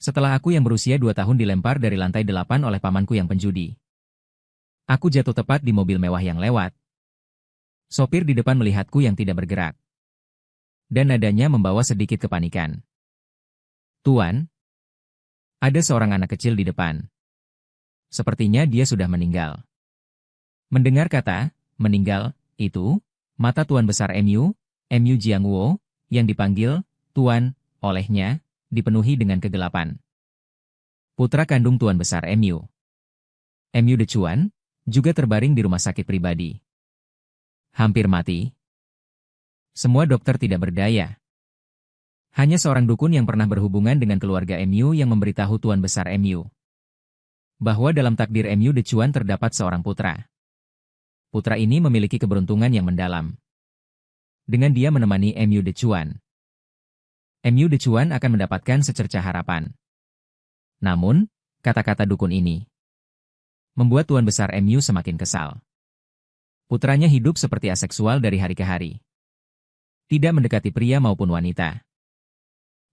Setelah aku yang berusia 2 tahun dilempar dari lantai 8 oleh pamanku yang penjudi. Aku jatuh tepat di mobil mewah yang lewat. Sopir di depan melihatku yang tidak bergerak. Dan nadanya membawa sedikit kepanikan. "Tuan, ada seorang anak kecil di depan. Sepertinya dia sudah meninggal." Mendengar kata, meninggal, itu, mata Tuan Besar MU Jiangwo, yang dipanggil, Tuan, olehnya, dipenuhi dengan kegelapan. Putra kandung Tuan Besar MU Dechuan, juga terbaring di rumah sakit pribadi. Hampir mati. Semua dokter tidak berdaya. Hanya seorang dukun yang pernah berhubungan dengan keluarga MU yang memberitahu Tuan Besar MU bahwa dalam takdir MU Dechuan terdapat seorang putra. Putra ini memiliki keberuntungan yang mendalam. Dengan dia menemani MU Dechuan akan mendapatkan secercah harapan. Namun, kata-kata dukun ini membuat Tuan Besar MU semakin kesal. Putranya hidup seperti aseksual dari hari ke hari. Tidak mendekati pria maupun wanita.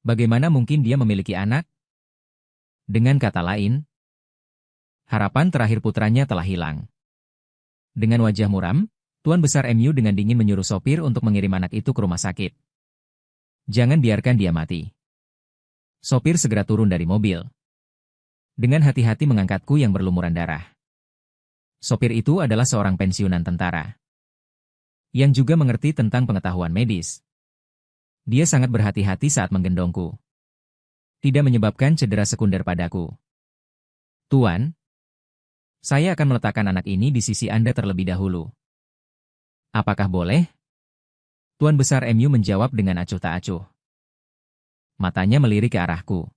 Bagaimana mungkin dia memiliki anak? Dengan kata lain, harapan terakhir putranya telah hilang. Dengan wajah muram, Tuan Besar MU dengan dingin menyuruh sopir untuk mengirim anak itu ke rumah sakit. "Jangan biarkan dia mati." Sopir segera turun dari mobil. Dengan hati-hati mengangkatku yang berlumuran darah. Sopir itu adalah seorang pensiunan tentara. Yang juga mengerti tentang pengetahuan medis. Dia sangat berhati-hati saat menggendongku. Tidak menyebabkan cedera sekunder padaku. "Tuan, saya akan meletakkan anak ini di sisi Anda terlebih dahulu. Apakah boleh?" Tuan Besar MU menjawab dengan acuh tak acuh. Matanya melirik ke arahku.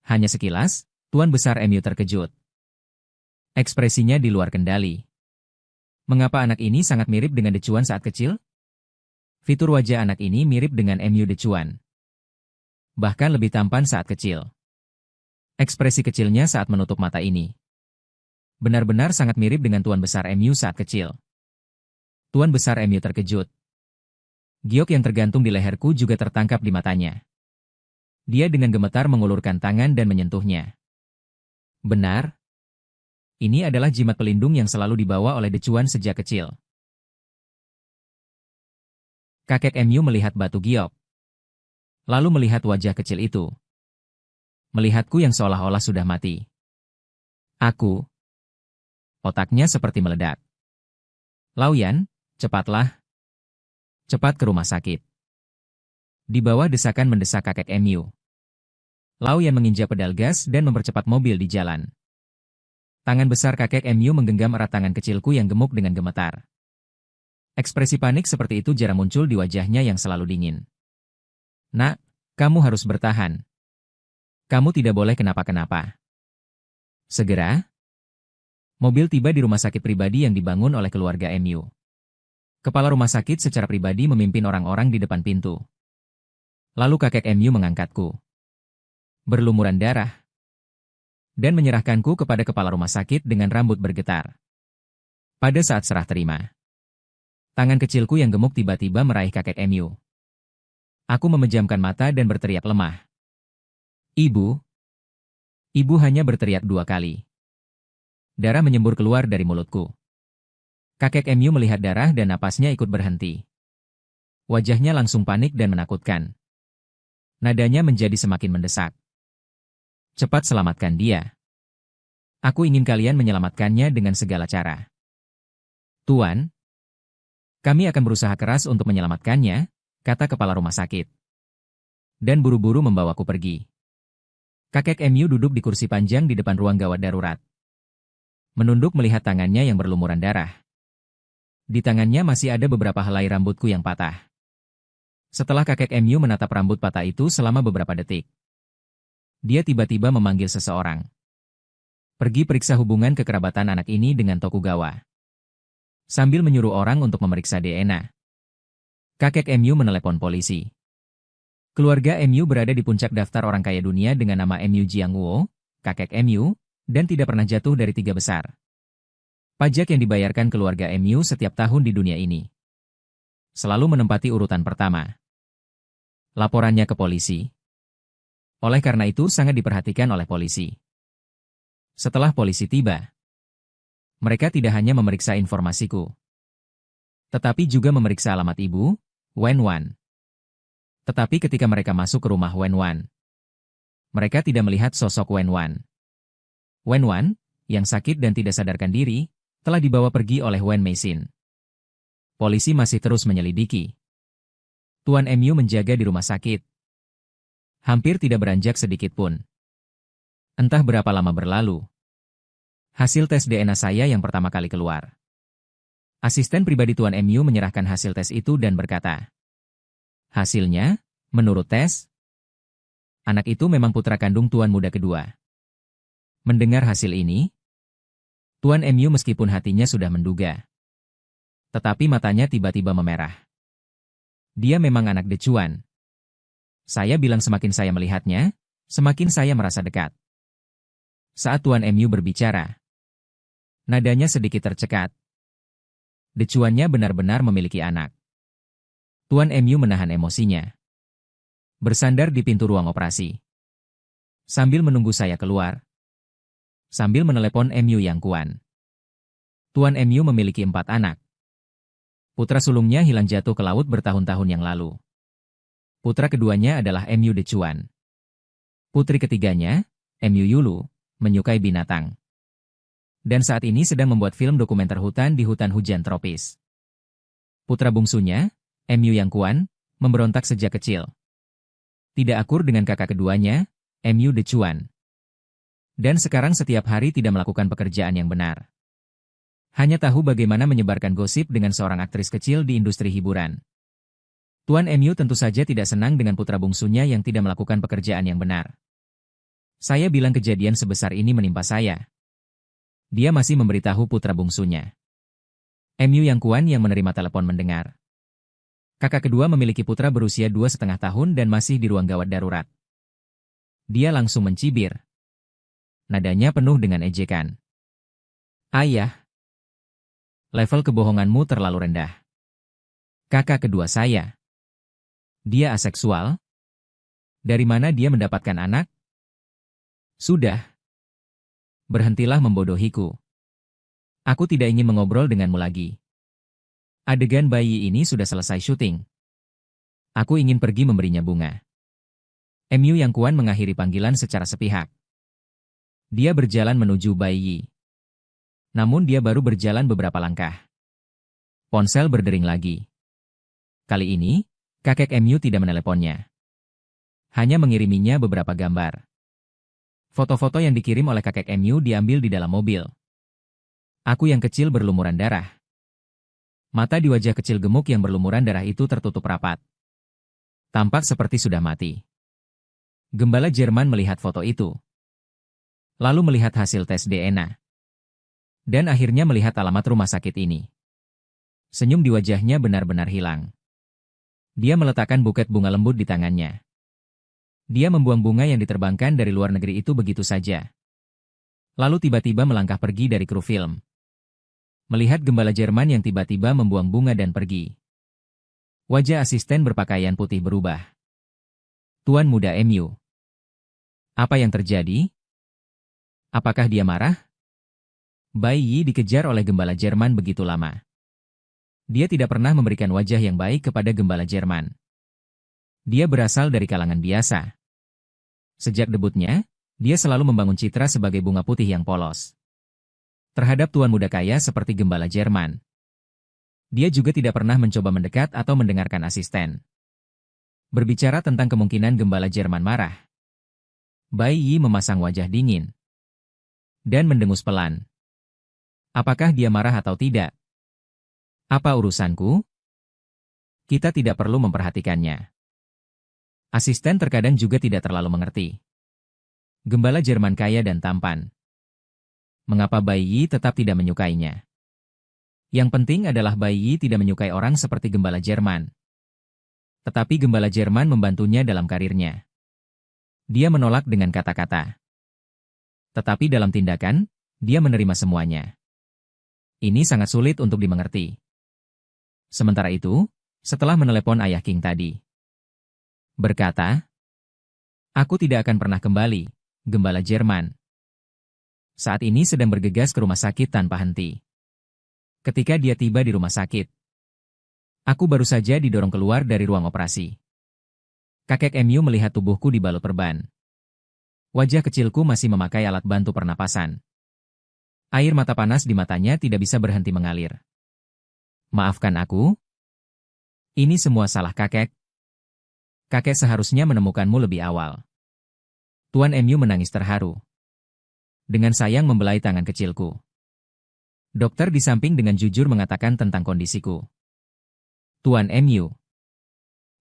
Hanya sekilas, Tuan Besar MU terkejut. Ekspresinya di luar kendali. Mengapa anak ini sangat mirip dengan Dechuan saat kecil? Fitur wajah anak ini mirip dengan MU Dechuan. Bahkan lebih tampan saat kecil. Ekspresi kecilnya saat menutup mata ini benar-benar sangat mirip dengan Tuan Besar MU saat kecil. Tuan Besar MU terkejut. Giok yang tergantung di leherku juga tertangkap di matanya. Dia dengan gemetar mengulurkan tangan dan menyentuhnya. Benar. Ini adalah jimat pelindung yang selalu dibawa oleh Dechuan sejak kecil. Kakek MU melihat batu giok. Lalu melihat wajah kecil itu. Melihatku yang seolah-olah sudah mati. Aku. Otaknya seperti meledak. "Laoyan, cepatlah. Cepat ke rumah sakit." Di bawah desakan mendesak kakek MU. Laoyan menginjak pedal gas dan mempercepat mobil di jalan. Tangan besar kakek MU menggenggam erat tangan kecilku yang gemuk dengan gemetar. Ekspresi panik seperti itu jarang muncul di wajahnya yang selalu dingin. "Nak, kamu harus bertahan. Kamu tidak boleh kenapa-kenapa." Segera, mobil tiba di rumah sakit pribadi yang dibangun oleh keluarga MU. Kepala rumah sakit secara pribadi memimpin orang-orang di depan pintu. Lalu kakek MU mengangkatku, berlumuran darah, dan menyerahkanku kepada kepala rumah sakit dengan rambut bergetar. Pada saat serah terima, tangan kecilku yang gemuk tiba-tiba meraih kakek MU. Aku memejamkan mata dan berteriak lemah. "Ibu!" Ibu hanya berteriak 2 kali. Darah menyembur keluar dari mulutku. Kakek MU melihat darah dan napasnya ikut berhenti. Wajahnya langsung panik dan menakutkan. Nadanya menjadi semakin mendesak. "Cepat selamatkan dia. Aku ingin kalian menyelamatkannya dengan segala cara." "Tuan, kami akan berusaha keras untuk menyelamatkannya," kata kepala rumah sakit. Dan buru-buru membawaku pergi. Kakek MU duduk di kursi panjang di depan ruang gawat darurat. Menunduk melihat tangannya yang berlumuran darah. Di tangannya masih ada beberapa helai rambutku yang patah. Setelah kakek MU menatap rambut patah itu selama beberapa detik, dia tiba-tiba memanggil seseorang. "Pergi periksa hubungan kekerabatan anak ini dengan Tokugawa." Sambil menyuruh orang untuk memeriksa DNA. Kakek MU menelepon polisi. Keluarga MU berada di puncak daftar orang kaya dunia dengan nama MU Jiangwo, kakek MU, dan tidak pernah jatuh dari 3 besar. Pajak yang dibayarkan keluarga MU setiap tahun di dunia ini selalu menempati urutan pertama. Laporannya ke polisi. Oleh karena itu sangat diperhatikan oleh polisi. Setelah polisi tiba, mereka tidak hanya memeriksa informasiku, tetapi juga memeriksa alamat ibu, Wenwan. Tetapi ketika mereka masuk ke rumah Wenwan, mereka tidak melihat sosok Wenwan. Wenwan, yang sakit dan tidak sadarkan diri, telah dibawa pergi oleh Wen Meixin. Polisi masih terus menyelidiki. Tuan MU menjaga di rumah sakit. Hampir tidak beranjak sedikit pun. Entah berapa lama berlalu. Hasil tes DNA saya yang pertama kali keluar. Asisten pribadi Tuan MU menyerahkan hasil tes itu dan berkata, hasilnya, menurut tes, anak itu memang putra kandung Tuan muda kedua. Mendengar hasil ini, Tuan MU meskipun hatinya sudah menduga, tetapi matanya tiba-tiba memerah. Dia memang anak decuan. Saya bilang semakin saya melihatnya, semakin saya merasa dekat. Saat Tuan MU berbicara, nadanya sedikit tercekat. Decuannya benar-benar memiliki anak. Tuan MU menahan emosinya. Bersandar di pintu ruang operasi. Sambil menunggu saya keluar. Sambil menelepon MU yang Kuan. Tuan MU memiliki 4 anak. Putra sulungnya hilang jatuh ke laut bertahun-tahun yang lalu. Putra keduanya adalah MU Decuan. Putri ketiganya, MU Yulu, menyukai binatang. Dan saat ini sedang membuat film dokumenter hutan di hutan hujan tropis. Putra bungsunya, MU yang Kuan, memberontak sejak kecil. Tidak akur dengan kakak keduanya, MU Decuan. Dan sekarang setiap hari tidak melakukan pekerjaan yang benar. Hanya tahu bagaimana menyebarkan gosip dengan seorang aktris kecil di industri hiburan. Tuan MU tentu saja tidak senang dengan putra bungsunya yang tidak melakukan pekerjaan yang benar. Saya bilang kejadian sebesar ini menimpa saya. Dia masih memberitahu putra bungsunya. MU yang Kuan yang menerima telepon mendengar. Kakak kedua memiliki putra berusia 2,5 tahun dan masih di ruang gawat darurat. Dia langsung mencibir. Nadanya penuh dengan ejekan. Ayah, level kebohonganmu terlalu rendah. Kakak kedua saya. Dia aseksual? Dari mana dia mendapatkan anak? Sudah. Berhentilah membodohiku. Aku tidak ingin mengobrol denganmu lagi. Adegan bayi ini sudah selesai syuting. Aku ingin pergi memberinya bunga. MU yang Kuan mengakhiri panggilan secara sepihak. Dia berjalan menuju bayi. Namun dia baru berjalan beberapa langkah. Ponsel berdering lagi. Kali ini, kakek MU tidak meneleponnya. Hanya mengiriminya beberapa gambar. Foto-foto yang dikirim oleh kakek MU diambil di dalam mobil. Aku yang kecil berlumuran darah. Mata di wajah kecil gemuk yang berlumuran darah itu tertutup rapat. Tampak seperti sudah mati. Gembala Jerman melihat foto itu. Lalu melihat hasil tes DNA. Dan akhirnya melihat alamat rumah sakit ini. Senyum di wajahnya benar-benar hilang. Dia meletakkan buket bunga lembut di tangannya. Dia membuang bunga yang diterbangkan dari luar negeri itu begitu saja. Lalu tiba-tiba melangkah pergi dari kru film. Melihat gembala Jerman yang tiba-tiba membuang bunga dan pergi. Wajah asisten berpakaian putih berubah. Tuan muda MU. Apa yang terjadi? Apakah dia marah? Bayi dikejar oleh gembala Jerman begitu lama. Dia tidak pernah memberikan wajah yang baik kepada gembala Jerman. Dia berasal dari kalangan biasa. Sejak debutnya, dia selalu membangun citra sebagai bunga putih yang polos. Terhadap tuan muda kaya seperti gembala Jerman. Dia juga tidak pernah mencoba mendekat atau mendengarkan asisten. Berbicara tentang kemungkinan gembala Jerman marah. Bayi memasang wajah dingin. Dan mendengus pelan. Apakah dia marah atau tidak? Apa urusanku? Kita tidak perlu memperhatikannya. Asisten terkadang juga tidak terlalu mengerti. Gembala Jerman kaya dan tampan. Mengapa bayi tetap tidak menyukainya? Yang penting adalah bayi tidak menyukai orang seperti gembala Jerman. Tetapi gembala Jerman membantunya dalam karirnya. Dia menolak dengan kata-kata. Tetapi dalam tindakan, dia menerima semuanya. Ini sangat sulit untuk dimengerti. Sementara itu, setelah menelepon ayah King tadi, berkata, Aku tidak akan pernah kembali, Gembala Jerman. Saat ini sedang bergegas ke rumah sakit tanpa henti. Ketika dia tiba di rumah sakit, aku baru saja didorong keluar dari ruang operasi. Kakek Emu melihat tubuhku dibalut perban. Wajah kecilku masih memakai alat bantu pernapasan. Air mata panas di matanya tidak bisa berhenti mengalir. Maafkan aku? Ini semua salah kakek. Kakek seharusnya menemukanmu lebih awal. Tuan Emu menangis terharu. Dengan sayang membelai tangan kecilku. Dokter di samping dengan jujur mengatakan tentang kondisiku. Tuan Emu.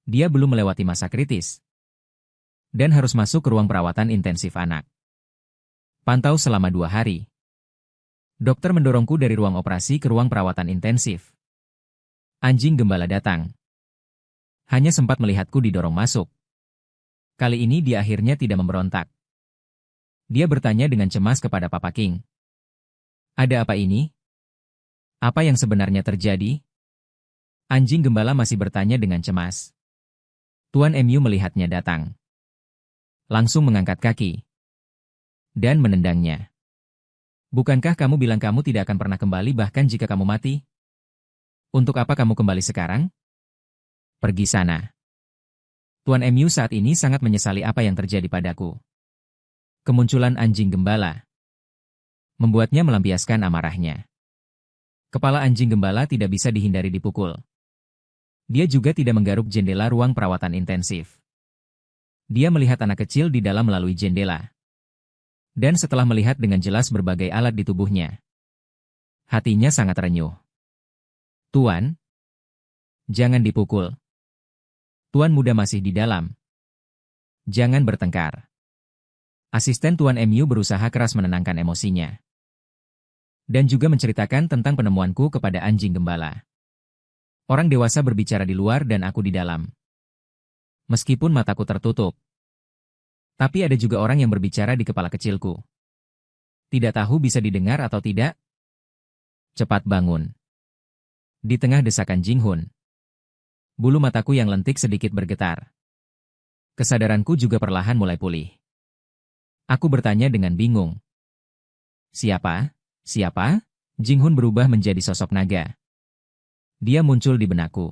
Dia belum melewati masa kritis. Dan harus masuk ke ruang perawatan intensif anak. Pantau selama 2 hari. Dokter mendorongku dari ruang operasi ke ruang perawatan intensif. Anjing gembala datang. Hanya sempat melihatku didorong masuk. Kali ini dia akhirnya tidak memberontak. Dia bertanya dengan cemas kepada Papa King. Ada apa ini? Apa yang sebenarnya terjadi? Anjing gembala masih bertanya dengan cemas. Tuan Emu melihatnya datang. Langsung mengangkat kaki. Dan menendangnya. Bukankah kamu bilang kamu tidak akan pernah kembali bahkan jika kamu mati? Untuk apa kamu kembali sekarang? Pergi sana. Tuan Emu saat ini sangat menyesali apa yang terjadi padaku. Kemunculan anjing gembala membuatnya melampiaskan amarahnya. Kepala anjing gembala tidak bisa dihindari dipukul. Dia juga tidak menggaruk jendela ruang perawatan intensif. Dia melihat anak kecil di dalam melalui jendela. Dan setelah melihat dengan jelas berbagai alat di tubuhnya, hatinya sangat renyuh. Tuan, jangan dipukul. Tuan muda masih di dalam. Jangan bertengkar. Asisten Tuan Emu berusaha keras menenangkan emosinya. Dan juga menceritakan tentang penemuanku kepada anjing gembala. Orang dewasa berbicara di luar dan aku di dalam. Meskipun mataku tertutup. Tapi ada juga orang yang berbicara di kepala kecilku. Tidak tahu bisa didengar atau tidak? Cepat bangun. Di tengah desakan Jinghun. Bulu mataku yang lentik sedikit bergetar. Kesadaranku juga perlahan mulai pulih. Aku bertanya dengan bingung. Siapa? Siapa? Jinghun berubah menjadi sosok naga. Dia muncul di benakku.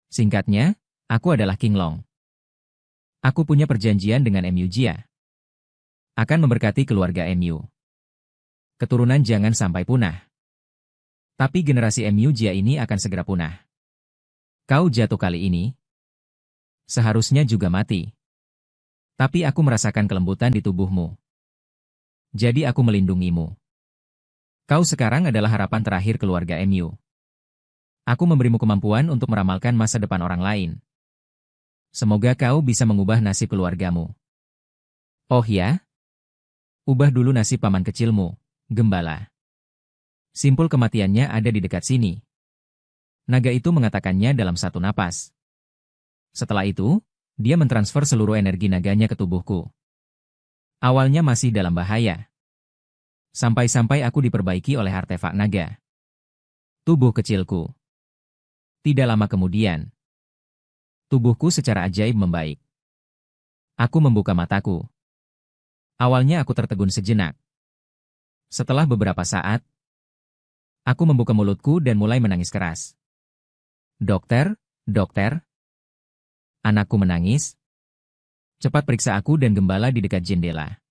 Singkatnya, aku adalah King Long. Aku punya perjanjian dengan Emu Jia. Akan memberkati keluarga Emu. Keturunan jangan sampai punah. Tapi generasi Emu Jia ini akan segera punah. Kau jatuh kali ini. Seharusnya juga mati. Tapi aku merasakan kelembutan di tubuhmu. Jadi aku melindungimu. Kau sekarang adalah harapan terakhir keluarga Emu. Aku memberimu kemampuan untuk meramalkan masa depan orang lain. Semoga kau bisa mengubah nasib keluargamu. Oh ya? Ubah dulu nasib paman kecilmu, gembala. Simpul kematiannya ada di dekat sini. Naga itu mengatakannya dalam satu napas. Setelah itu, dia mentransfer seluruh energi naganya ke tubuhku. Awalnya masih dalam bahaya. Sampai-sampai aku diperbaiki oleh artefak naga. Tubuh kecilku. Tidak lama kemudian, tubuhku secara ajaib membaik. Aku membuka mataku. Awalnya aku tertegun sejenak. Setelah beberapa saat, aku membuka mulutku dan mulai menangis keras. Dokter, dokter. Anakku menangis. Cepat periksa aku dan gembala di dekat jendela.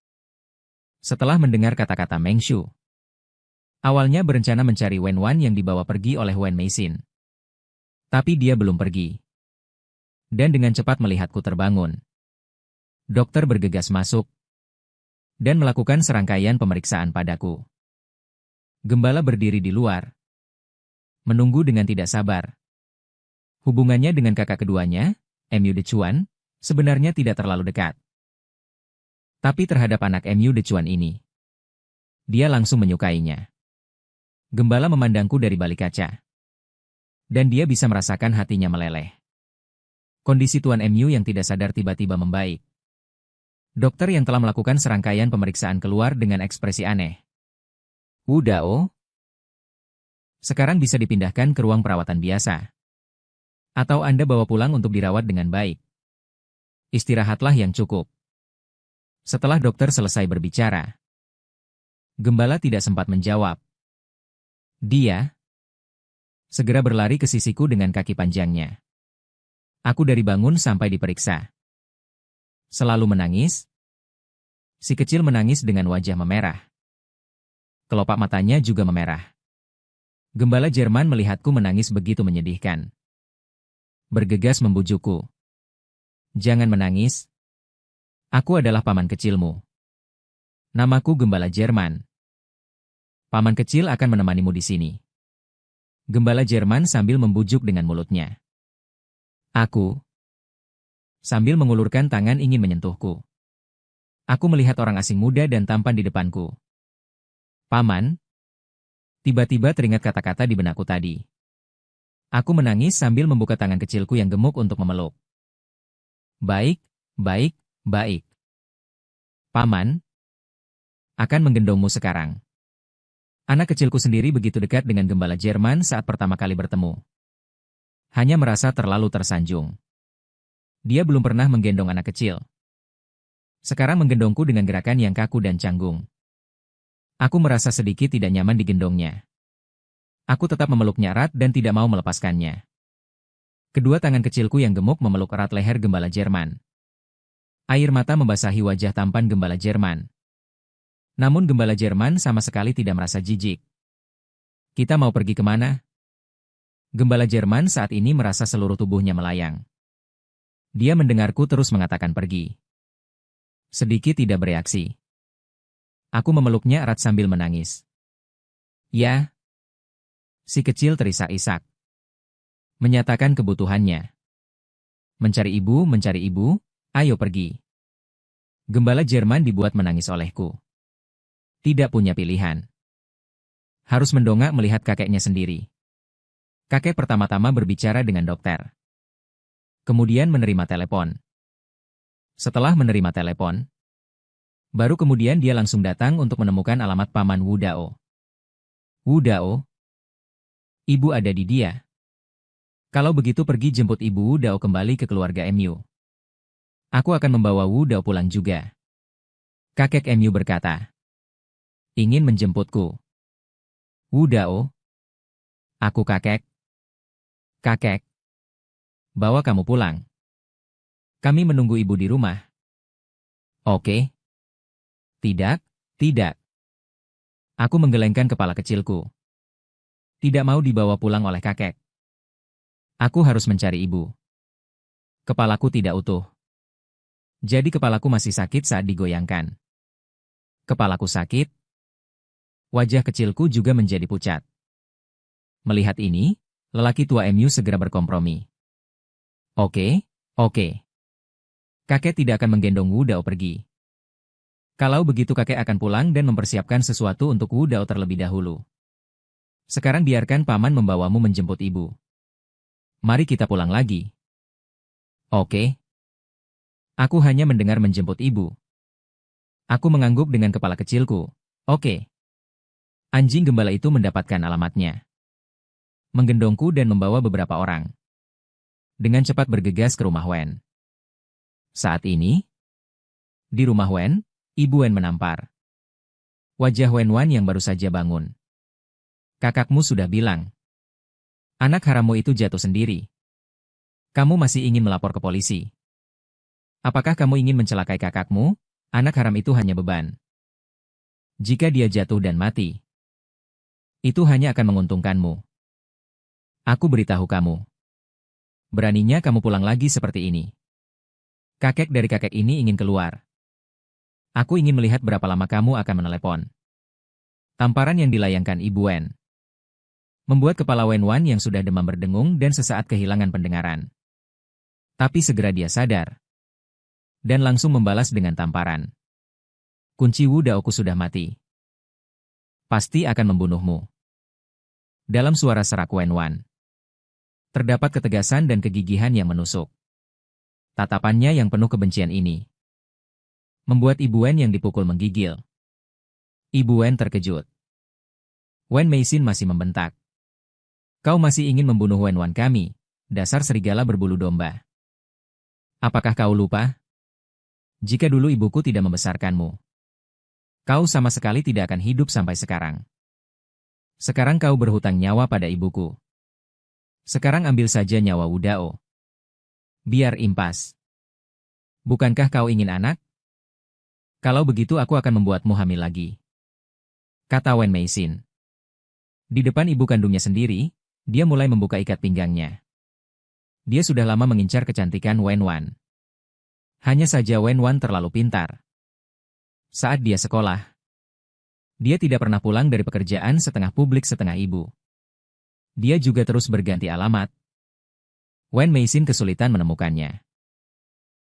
Setelah mendengar kata-kata Meng Shu, awalnya berencana mencari Wen Wan yang dibawa pergi oleh Wen Meixin. Tapi dia belum pergi. Dan dengan cepat melihatku terbangun. Dokter bergegas masuk. Dan melakukan serangkaian pemeriksaan padaku. Gembala berdiri di luar. Menunggu dengan tidak sabar. Hubungannya dengan kakak keduanya, Emu Dechuan, sebenarnya tidak terlalu dekat. Tapi terhadap anak Emu Dechuan ini, dia langsung menyukainya. Gembala memandangku dari balik kaca. Dan dia bisa merasakan hatinya meleleh. Kondisi Tuan Emu yang tidak sadar tiba-tiba membaik. Dokter yang telah melakukan serangkaian pemeriksaan keluar dengan ekspresi aneh. Udah oh. Sekarang bisa dipindahkan ke ruang perawatan biasa. Atau Anda bawa pulang untuk dirawat dengan baik. Istirahatlah yang cukup. Setelah dokter selesai berbicara, Gembala tidak sempat menjawab. Dia segera berlari ke sisiku dengan kaki panjangnya. Aku dari bangun sampai diperiksa. Selalu menangis. Si kecil menangis dengan wajah memerah. Kelopak matanya juga memerah. Gembala Jerman melihatku menangis begitu menyedihkan. Bergegas membujukku. Jangan menangis. Aku adalah paman kecilmu. Namaku Gembala Jerman. Paman kecil akan menemanimu di sini. Gembala Jerman sambil membujuk dengan mulutnya. Aku. Sambil mengulurkan tangan ingin menyentuhku. Aku melihat orang asing muda dan tampan di depanku. Paman. Tiba-tiba teringat kata-kata di benakku tadi. Aku menangis sambil membuka tangan kecilku yang gemuk untuk memeluk. Baik, baik, baik. Paman. Akan menggendongmu sekarang. Anak kecilku sendiri begitu dekat dengan Gembala Jerman saat pertama kali bertemu. Hanya merasa terlalu tersanjung. Dia belum pernah menggendong anak kecil. Sekarang menggendongku dengan gerakan yang kaku dan canggung. Aku merasa sedikit tidak nyaman digendongnya. Aku tetap memeluknya erat dan tidak mau melepaskannya. Kedua tangan kecilku yang gemuk memeluk erat leher Gembala Jerman. Air mata membasahi wajah tampan Gembala Jerman. Namun Gembala Jerman sama sekali tidak merasa jijik. Kita mau pergi kemana? Gembala Jerman saat ini merasa seluruh tubuhnya melayang. Dia mendengarku terus mengatakan pergi. Sedikit tidak bereaksi. Aku memeluknya erat sambil menangis. Ya. Si kecil terisak-isak. Menyatakan kebutuhannya. Mencari ibu, ayo pergi. Gembala Jerman dibuat menangis olehku. Tidak punya pilihan. Harus mendongak melihat kakeknya sendiri. Kakek pertama-tama berbicara dengan dokter. Kemudian menerima telepon. Setelah menerima telepon, baru kemudian dia langsung datang untuk menemukan alamat paman Wu Dao. Wu Dao? Ibu ada di dia. Kalau begitu pergi jemput ibu Wu Dao kembali ke keluarga MU. Aku akan membawa Wu Dao pulang juga. Kakek MU berkata. Ingin menjemputku. Wu Dao? Aku kakek. Kakek. Bawa kamu pulang. Kami menunggu ibu di rumah. Oke. Tidak, tidak. Aku menggelengkan kepala kecilku. Tidak mau dibawa pulang oleh kakek. Aku harus mencari ibu. Kepalaku tidak utuh. Jadi kepalaku masih sakit saat digoyangkan. Kepalaku sakit. Wajah kecilku juga menjadi pucat. Melihat ini, lelaki tua MU segera berkompromi. Oke, oke. Kakek tidak akan menggendong Wu Dao pergi. Kalau begitu kakek akan pulang dan mempersiapkan sesuatu untuk Wu Dao terlebih dahulu. Sekarang biarkan paman membawamu menjemput ibu. Mari kita pulang lagi. Oke. Aku hanya mendengar menjemput ibu. Aku mengangguk dengan kepala kecilku. Oke. Anjing gembala itu mendapatkan alamatnya. Menggendongku dan membawa beberapa orang. Dengan cepat bergegas ke rumah Wen. Saat ini, di rumah Wen, Ibu Wen menampar. Wajah Wen Wan yang baru saja bangun. Kakakmu sudah bilang. Anak harammu itu jatuh sendiri. Kamu masih ingin melapor ke polisi. Apakah kamu ingin mencelakai kakakmu? Anak haram itu hanya beban. Jika dia jatuh dan mati, itu hanya akan menguntungkanmu. Aku beritahu kamu. Beraninya kamu pulang lagi seperti ini. Kakek dari kakek ini ingin keluar. Aku ingin melihat berapa lama kamu akan menelepon. Tamparan yang dilayangkan Ibu Wen membuat kepala Wen Wan yang sudah demam berdengung dan sesaat kehilangan pendengaran. Tapi segera dia sadar. Dan langsung membalas dengan tamparan. Kunci Wu Daoku sudah mati. Pasti akan membunuhmu. Dalam suara serak Wen Wan, terdapat ketegasan dan kegigihan yang menusuk. Tatapannya yang penuh kebencian ini membuat Ibu Wen yang dipukul menggigil. Ibu Wen terkejut. Wen Meixin masih membentak. Kau masih ingin membunuh Wen Wan kami, dasar serigala berbulu domba. Apakah kau lupa? Jika dulu ibuku tidak membesarkanmu, kau sama sekali tidak akan hidup sampai sekarang. Sekarang kau berhutang nyawa pada ibuku. Sekarang ambil saja nyawa Wudao. Biar impas. Bukankah kau ingin anak? Kalau begitu aku akan membuatmu hamil lagi, kata Wen Meixin. Di depan ibu kandungnya sendiri, dia mulai membuka ikat pinggangnya. Dia sudah lama mengincar kecantikan Wen Wan. Hanya saja Wen Wan terlalu pintar. Saat dia sekolah, dia tidak pernah pulang dari pekerjaan setengah publik setengah ibu. Dia juga terus berganti alamat. Wen Meixin kesulitan menemukannya.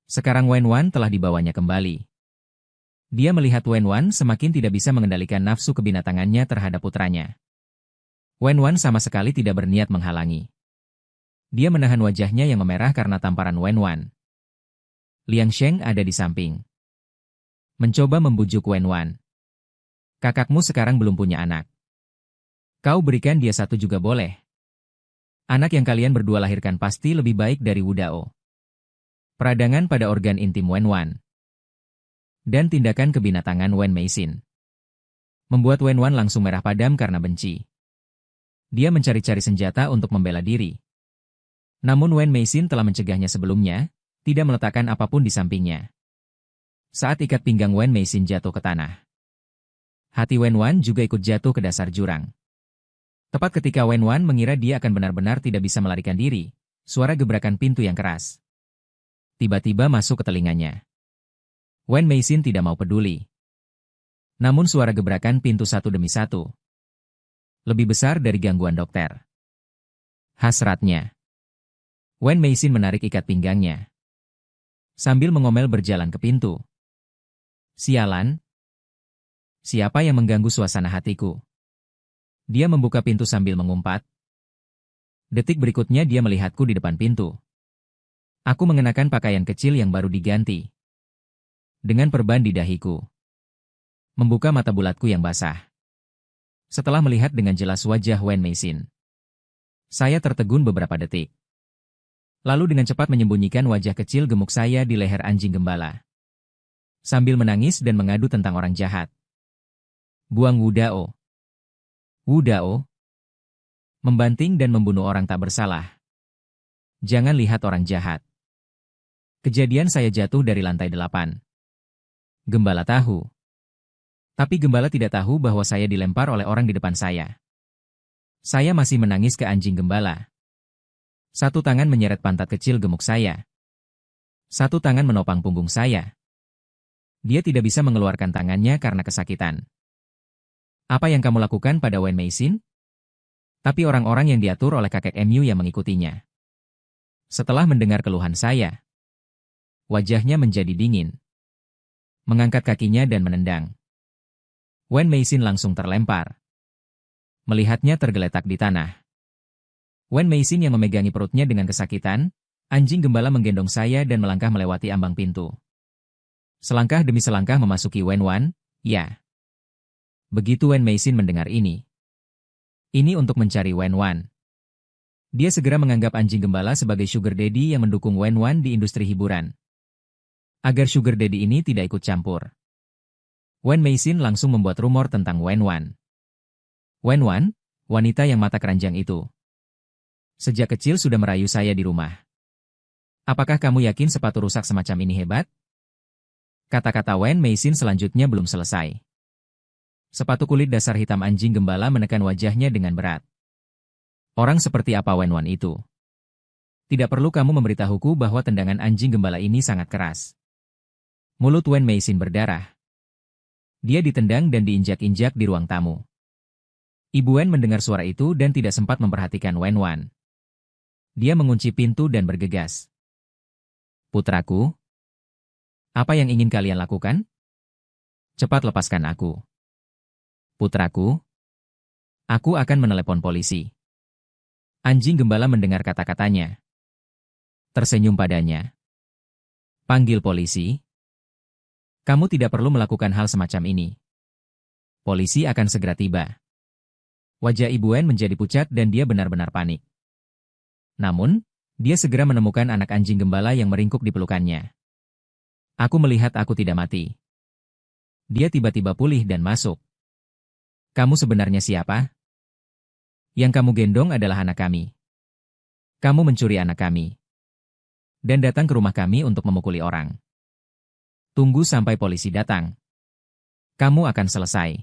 Sekarang Wen Wan telah dibawanya kembali. Dia melihat Wen Wan semakin tidak bisa mengendalikan nafsu kebinatangannya terhadap putranya. Wen Wan sama sekali tidak berniat menghalangi. Dia menahan wajahnya yang memerah karena tamparan Wen Wan. Liang Sheng ada di samping, mencoba membujuk Wen Wan. Kakakmu sekarang belum punya anak. Kau berikan dia satu juga boleh. Anak yang kalian berdua lahirkan pasti lebih baik dari Wudao. Peradangan pada organ intim Wen Wan dan tindakan kebinatangan Wen Meixin membuat Wen Wan langsung merah padam karena benci. Dia mencari-cari senjata untuk membela diri. Namun Wen Meixin telah mencegahnya sebelumnya, tidak meletakkan apapun di sampingnya. Saat ikat pinggang Wen Meixin jatuh ke tanah, hati Wen Wan juga ikut jatuh ke dasar jurang. Tepat ketika Wen Wan mengira dia akan benar-benar tidak bisa melarikan diri, suara gebrakan pintu yang keras tiba-tiba masuk ke telinganya. Wen Meixin tidak mau peduli. Namun suara gebrakan pintu satu demi satu lebih besar dari gangguan dokter. Hasratnya. Wen Meixin menarik ikat pinggangnya sambil mengomel berjalan ke pintu. Sialan. Siapa yang mengganggu suasana hatiku? Dia membuka pintu sambil mengumpat. Detik berikutnya dia melihatku di depan pintu. Aku mengenakan pakaian kecil yang baru diganti. Dengan perban di dahiku. Membuka mata bulatku yang basah. Setelah melihat dengan jelas wajah Wen Meixin, saya tertegun beberapa detik. Lalu dengan cepat menyembunyikan wajah kecil gemuk saya di leher anjing gembala. Sambil menangis dan mengadu tentang orang jahat. Buang Wudao. Wudao. Membanting dan membunuh orang tak bersalah. Jangan lihat orang jahat. Kejadian saya jatuh dari lantai 8. Gembala tahu. Tapi gembala tidak tahu bahwa saya dilempar oleh orang di depan saya. Saya masih menangis ke anjing gembala. Satu tangan menyeret pantat kecil gemuk saya. Satu tangan menopang punggung saya. Dia tidak bisa mengeluarkan tangannya karena kesakitan. Apa yang kamu lakukan pada Wen Meixin? Tapi orang-orang yang diatur oleh kakek Mu yang mengikutinya. Setelah mendengar keluhan saya, wajahnya menjadi dingin. Mengangkat kakinya dan menendang. Wen Meixin langsung terlempar. Melihatnya tergeletak di tanah. Wen Meixin yang memegangi perutnya dengan kesakitan, anjing gembala menggendong saya dan melangkah melewati ambang pintu. Selangkah demi selangkah memasuki Wen Wan, ya. Begitu Wen Meixin mendengar ini. Ini untuk mencari Wen Wan. Dia segera menganggap anjing gembala sebagai sugar daddy yang mendukung Wen Wan di industri hiburan. Agar sugar daddy ini tidak ikut campur. Wen Meixin langsung membuat rumor tentang Wen Wan. Wen Wan, wanita yang mata keranjang itu. Sejak kecil sudah merayu saya di rumah. Apakah kamu yakin sepatu rusak semacam ini hebat? Kata-kata Wen Meixin selanjutnya belum selesai. Sepatu kulit dasar hitam anjing gembala menekan wajahnya dengan berat. Orang seperti apa Wen Wan itu? Tidak perlu kamu memberitahuku bahwa tendangan anjing gembala ini sangat keras. Mulut Wen Meixin berdarah. Dia ditendang dan diinjak-injak di ruang tamu. Ibu Wen mendengar suara itu dan tidak sempat memperhatikan Wen Wan. Dia mengunci pintu dan bergegas. Putraku, apa yang ingin kalian lakukan? Cepat lepaskan aku. Putraku, aku akan menelepon polisi. Anjing gembala mendengar kata-katanya. Tersenyum padanya. Panggil polisi. Kamu tidak perlu melakukan hal semacam ini. Polisi akan segera tiba. Wajah Ibu Wen menjadi pucat dan dia benar-benar panik. Namun, dia segera menemukan anak anjing gembala yang meringkuk di pelukannya. Aku melihat aku tidak mati. Dia tiba-tiba pulih dan masuk. Kamu sebenarnya siapa? Yang kamu gendong adalah anak kami. Kamu mencuri anak kami. Dan datang ke rumah kami untuk memukuli orang. Tunggu sampai polisi datang. Kamu akan selesai.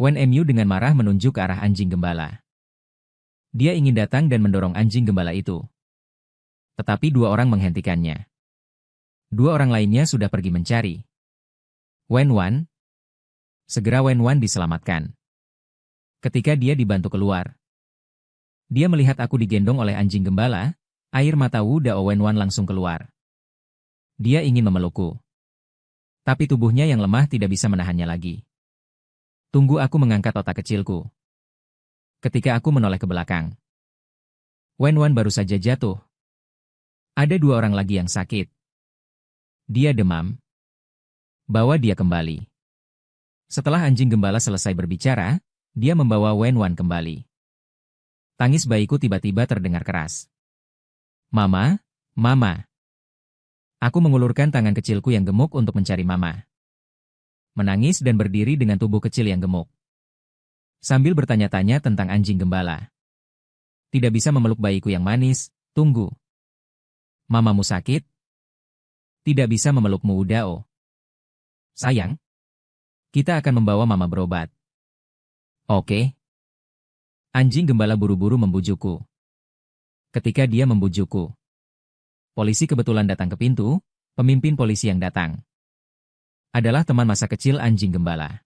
Wen Mu dengan marah menunjuk ke arah anjing gembala. Dia ingin datang dan mendorong anjing gembala itu. Tetapi dua orang menghentikannya. Dua orang lainnya sudah pergi mencari. Wenwan. Segera Wenwan diselamatkan. Ketika dia dibantu keluar. Dia melihat aku digendong oleh anjing gembala, air mata Wu Dao Wenwan langsung keluar. Dia ingin memelukku. Tapi tubuhnya yang lemah tidak bisa menahannya lagi. Tunggu, aku mengangkat otak kecilku. Ketika aku menoleh ke belakang. Wenwan baru saja jatuh. Ada dua orang lagi yang sakit. Dia demam. Bawa dia kembali. Setelah anjing gembala selesai berbicara, dia membawa Wenwan kembali. Tangis bayiku tiba-tiba terdengar keras. Mama, Mama. Aku mengulurkan tangan kecilku yang gemuk untuk mencari Mama. Menangis dan berdiri dengan tubuh kecil yang gemuk. Sambil bertanya-tanya tentang anjing gembala. Tidak bisa memeluk bayiku yang manis, tunggu. Mamamu sakit? Tidak bisa memelukmu Wu Dao. Sayang. Kita akan membawa Mama berobat. Oke. Anjing gembala buru-buru membujukku. Ketika dia membujukku. Polisi kebetulan datang ke pintu, pemimpin polisi yang datang. Adalah teman masa kecil anjing gembala.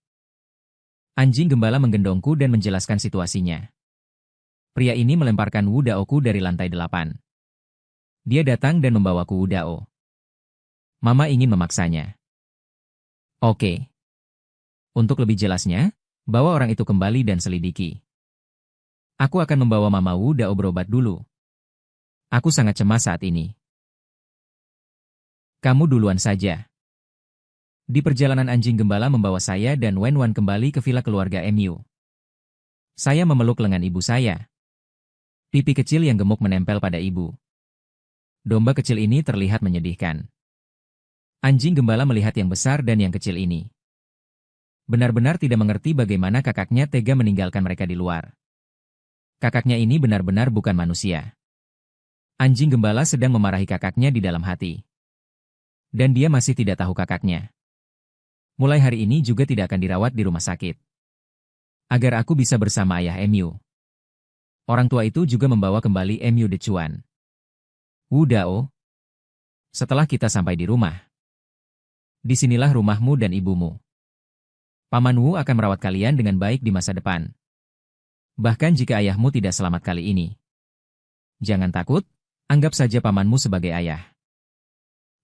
Anjing gembala menggendongku dan menjelaskan situasinya. Pria ini melemparkan Wu Daoku dari lantai 8. Dia datang dan membawaku Wu Dao. Mama ingin memaksanya. Oke. Untuk lebih jelasnya, bawa orang itu kembali dan selidiki. Aku akan membawa Mama Wu Dao berobat dulu. Aku sangat cemas saat ini. Kamu duluan saja. Di perjalanan anjing gembala membawa saya dan Wenwan kembali ke villa keluarga Mu. Saya memeluk lengan ibu saya. Pipi kecil yang gemuk menempel pada ibu. Domba kecil ini terlihat menyedihkan. Anjing gembala melihat yang besar dan yang kecil ini. Benar-benar tidak mengerti bagaimana kakaknya tega meninggalkan mereka di luar. Kakaknya ini benar-benar bukan manusia. Anjing gembala sedang memarahi kakaknya di dalam hati. Dan dia masih tidak tahu kakaknya. Mulai hari ini juga tidak akan dirawat di rumah sakit. Agar aku bisa bersama ayah Mu. Orang tua itu juga membawa kembali Mu Dechuan. Wu Dao. Setelah kita sampai di rumah. Disinilah rumahmu dan ibumu. Paman Wu akan merawat kalian dengan baik di masa depan. Bahkan jika ayahmu tidak selamat kali ini. Jangan takut, anggap saja pamanmu sebagai ayah.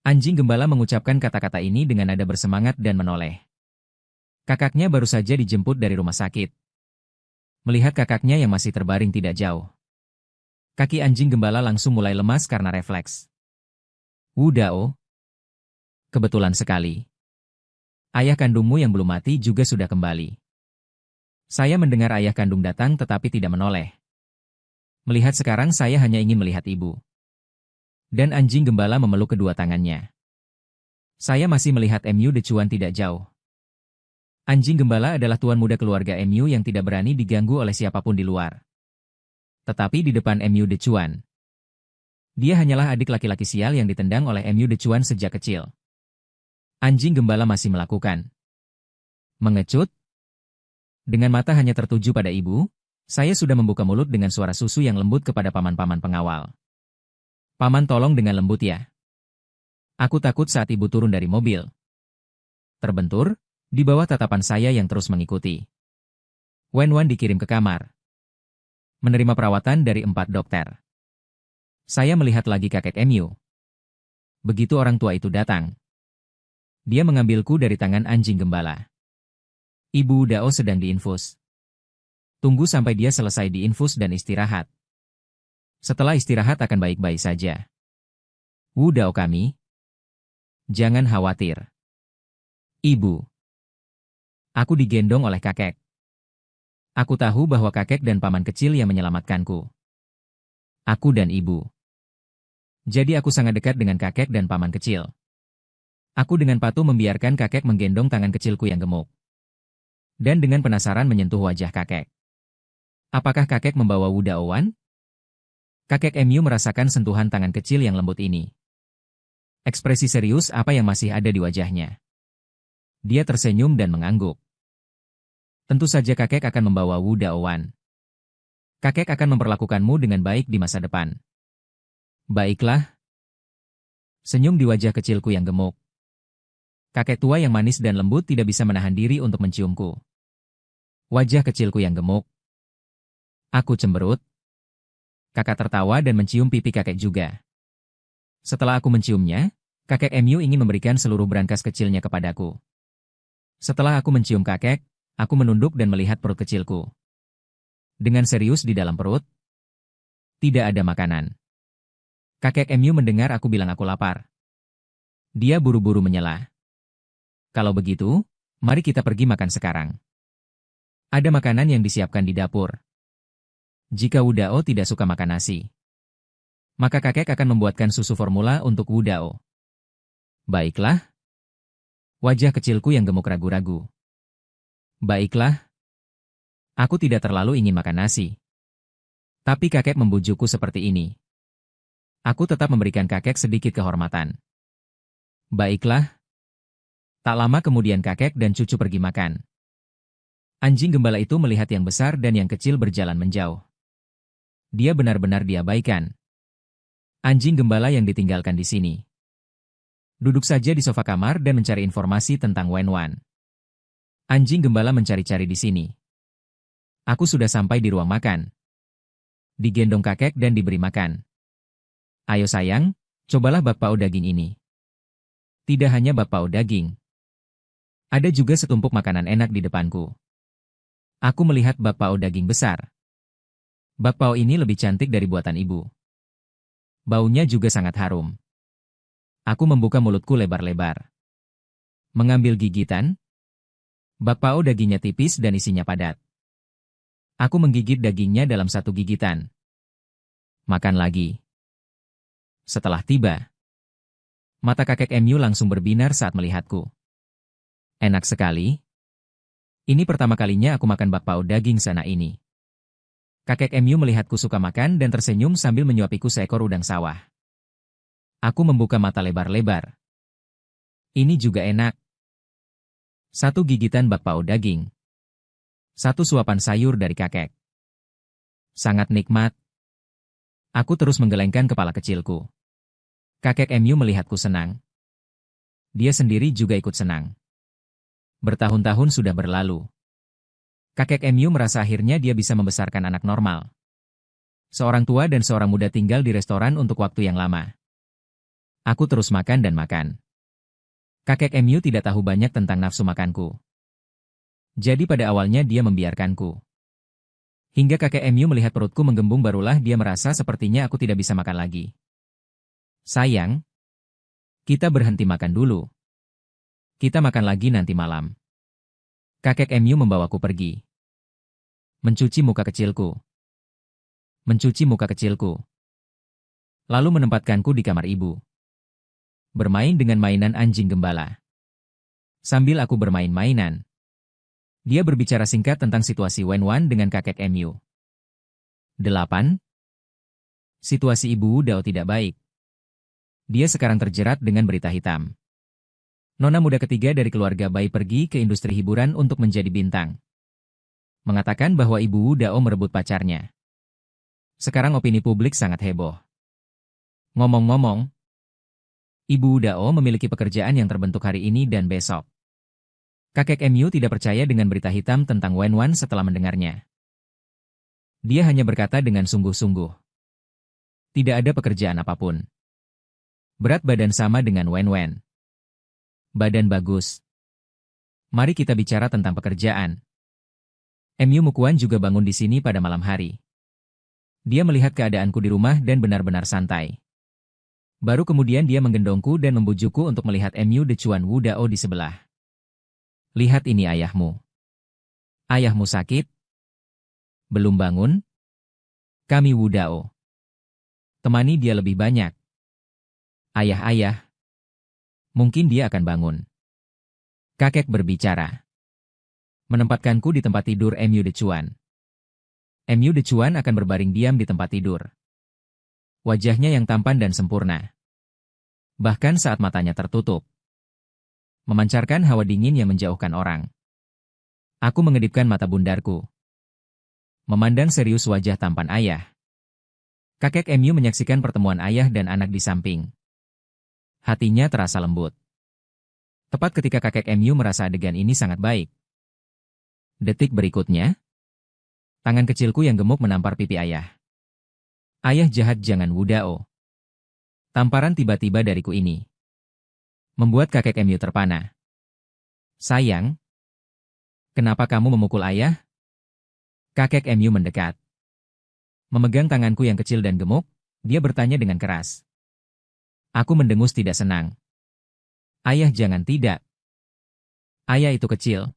Anjing gembala mengucapkan kata-kata ini dengan nada bersemangat dan menoleh. Kakaknya baru saja dijemput dari rumah sakit. Melihat kakaknya yang masih terbaring tidak jauh. Kaki anjing gembala langsung mulai lemas karena refleks. Wu Dao. Kebetulan sekali. Ayah kandungmu yang belum mati juga sudah kembali. Saya mendengar ayah kandung datang tetapi tidak menoleh. Melihat sekarang saya hanya ingin melihat ibu. Dan anjing gembala memeluk kedua tangannya. Saya masih melihat Mu Dechuan tidak jauh. Anjing gembala adalah tuan muda keluarga Mu yang tidak berani diganggu oleh siapapun di luar. Tetapi di depan Mu Dechuan. Dia hanyalah adik laki-laki sial yang ditendang oleh Mu Dechuan sejak kecil. Anjing gembala masih melakukan. Mengecut. Dengan mata hanya tertuju pada ibu, saya sudah membuka mulut dengan suara susu yang lembut kepada paman-paman pengawal. Paman, tolong dengan lembut ya. Aku takut saat ibu turun dari mobil. Terbentur, di bawah tatapan saya yang terus mengikuti. Wenwan dikirim ke kamar. Menerima perawatan dari 4 dokter. Saya melihat lagi kakek Mu. Begitu orang tua itu datang. Dia mengambilku dari tangan anjing gembala. Ibu Dao sedang diinfus. Tunggu sampai dia selesai diinfus dan istirahat. Setelah istirahat akan baik-baik saja. Wu Dao kami. Jangan khawatir. Ibu. Aku digendong oleh kakek. Aku tahu bahwa kakek dan paman kecil yang menyelamatkanku. Aku dan ibu. Jadi aku sangat dekat dengan kakek dan paman kecil. Aku dengan patuh membiarkan kakek menggendong tangan kecilku yang gemuk. Dan dengan penasaran menyentuh wajah kakek. Apakah kakek membawa Wu Daowan? Kakek Emu merasakan sentuhan tangan kecil yang lembut ini. Ekspresi serius apa yang masih ada di wajahnya. Dia tersenyum dan mengangguk. Tentu saja kakek akan membawa Wu Daowan. Kakek akan memperlakukanmu dengan baik di masa depan. Baiklah. Senyum di wajah kecilku yang gemuk. Kakek tua yang manis dan lembut tidak bisa menahan diri untuk menciumku. Wajah kecilku yang gemuk. Aku cemberut. Kakak tertawa dan mencium pipi kakek juga. Setelah aku menciumnya, kakek Emu ingin memberikan seluruh brankas kecilnya kepadaku. Setelah aku mencium kakek, aku menunduk dan melihat perut kecilku. Dengan serius di dalam perut, tidak ada makanan. Kakek Emu mendengar aku bilang aku lapar. Dia buru-buru menyela. Kalau begitu, mari kita pergi makan sekarang. Ada makanan yang disiapkan di dapur. Jika Wu Dao tidak suka makan nasi, maka kakek akan membuatkan susu formula untuk Wu Dao. Baiklah. Wajah kecilku yang gemuk ragu-ragu. Baiklah. Aku tidak terlalu ingin makan nasi. Tapi kakek membujukku seperti ini. Aku tetap memberikan kakek sedikit kehormatan. Baiklah. Tak lama kemudian kakek dan cucu pergi makan. Anjing gembala itu melihat yang besar dan yang kecil berjalan menjauh. Dia benar-benar diabaikan. Anjing gembala yang ditinggalkan di sini. Duduk saja di sofa kamar dan mencari informasi tentang Wenwan. Anjing gembala mencari-cari di sini. Aku sudah sampai di ruang makan. Digendong kakek dan diberi makan. Ayo sayang, cobalah bakpao daging ini. Tidak hanya bakpao daging. Ada juga setumpuk makanan enak di depanku. Aku melihat bakpao daging besar. Bakpao ini lebih cantik dari buatan ibu. Baunya juga sangat harum. Aku membuka mulutku lebar-lebar. Mengambil gigitan. Bakpao dagingnya tipis dan isinya padat. Aku menggigit dagingnya dalam satu gigitan. Makan lagi. Setelah tiba, mata kakek Emu langsung berbinar saat melihatku. Enak sekali. Ini pertama kalinya aku makan bakpao daging sana ini. Kakek Emu melihatku suka makan dan tersenyum sambil menyuapiku seekor udang sawah. Aku membuka mata lebar-lebar. Ini juga enak. Satu gigitan bakpao daging. Satu suapan sayur dari kakek. Sangat nikmat. Aku terus menggelengkan kepala kecilku. Kakek Emu melihatku senang. Dia sendiri juga ikut senang. Bertahun-tahun sudah berlalu. Kakek Emu merasa akhirnya dia bisa membesarkan anak normal. Seorang tua dan seorang muda tinggal di restoran untuk waktu yang lama. Aku terus makan dan makan. Kakek Emu tidak tahu banyak tentang nafsu makanku. Jadi pada awalnya dia membiarkanku. Hingga kakek Emu melihat perutku menggembung barulah dia merasa sepertinya aku tidak bisa makan lagi. Sayang, kita berhenti makan dulu. Kita makan lagi nanti malam. Kakek Emu membawaku pergi. Mencuci muka kecilku. Mencuci muka kecilku. Lalu menempatkanku di kamar ibu. Bermain dengan mainan anjing gembala. Sambil aku bermain mainan, dia berbicara singkat tentang situasi Wenwan dengan kakek Emu. 8. Situasi Ibu Dao tidak baik. Dia sekarang terjerat dengan berita hitam. Nona muda ketiga dari keluarga bayi pergi ke industri hiburan untuk menjadi bintang. Mengatakan bahwa Ibu Dao merebut pacarnya. Sekarang opini publik sangat heboh. Ngomong-ngomong, Ibu Dao memiliki pekerjaan yang terbentuk hari ini dan besok. Kakek Emu tidak percaya dengan berita hitam tentang Wenwan setelah mendengarnya. Dia hanya berkata dengan sungguh-sungguh. Tidak ada pekerjaan apapun. Berat badan sama dengan Wenwan. Badan bagus. Mari kita bicara tentang pekerjaan. Emu Mukuan juga bangun di sini pada malam hari. Dia melihat keadaanku di rumah dan benar-benar santai. Baru kemudian dia menggendongku dan membujukku untuk melihat Emu Decuan Wu Dao di sebelah. Lihat ini ayahmu. Ayahmu sakit? Belum bangun? Kami Wu Dao. Temani dia lebih banyak. Ayah-ayah. Mungkin dia akan bangun. Kakek berbicara. Menempatkanku di tempat tidur Mu Decuan. Mu Decuan akan berbaring diam di tempat tidur. Wajahnya yang tampan dan sempurna. Bahkan saat matanya tertutup. Memancarkan hawa dingin yang menjauhkan orang. Aku mengedipkan mata bundarku. Memandang serius wajah tampan ayah. Kakek Mu menyaksikan pertemuan ayah dan anak di samping. Hatinya terasa lembut. Tepat ketika kakek Mu merasa adegan ini sangat baik. Detik berikutnya, tangan kecilku yang gemuk menampar pipi ayah. Ayah jahat, jangan Wu Dao. Tamparan tiba-tiba dariku ini membuat kakek Mu terpana. Sayang, kenapa kamu memukul ayah? Kakek Mu mendekat. Memegang tanganku yang kecil dan gemuk, dia bertanya dengan keras. Aku mendengus tidak senang. Ayah, jangan, tidak. Ayah itu kecil.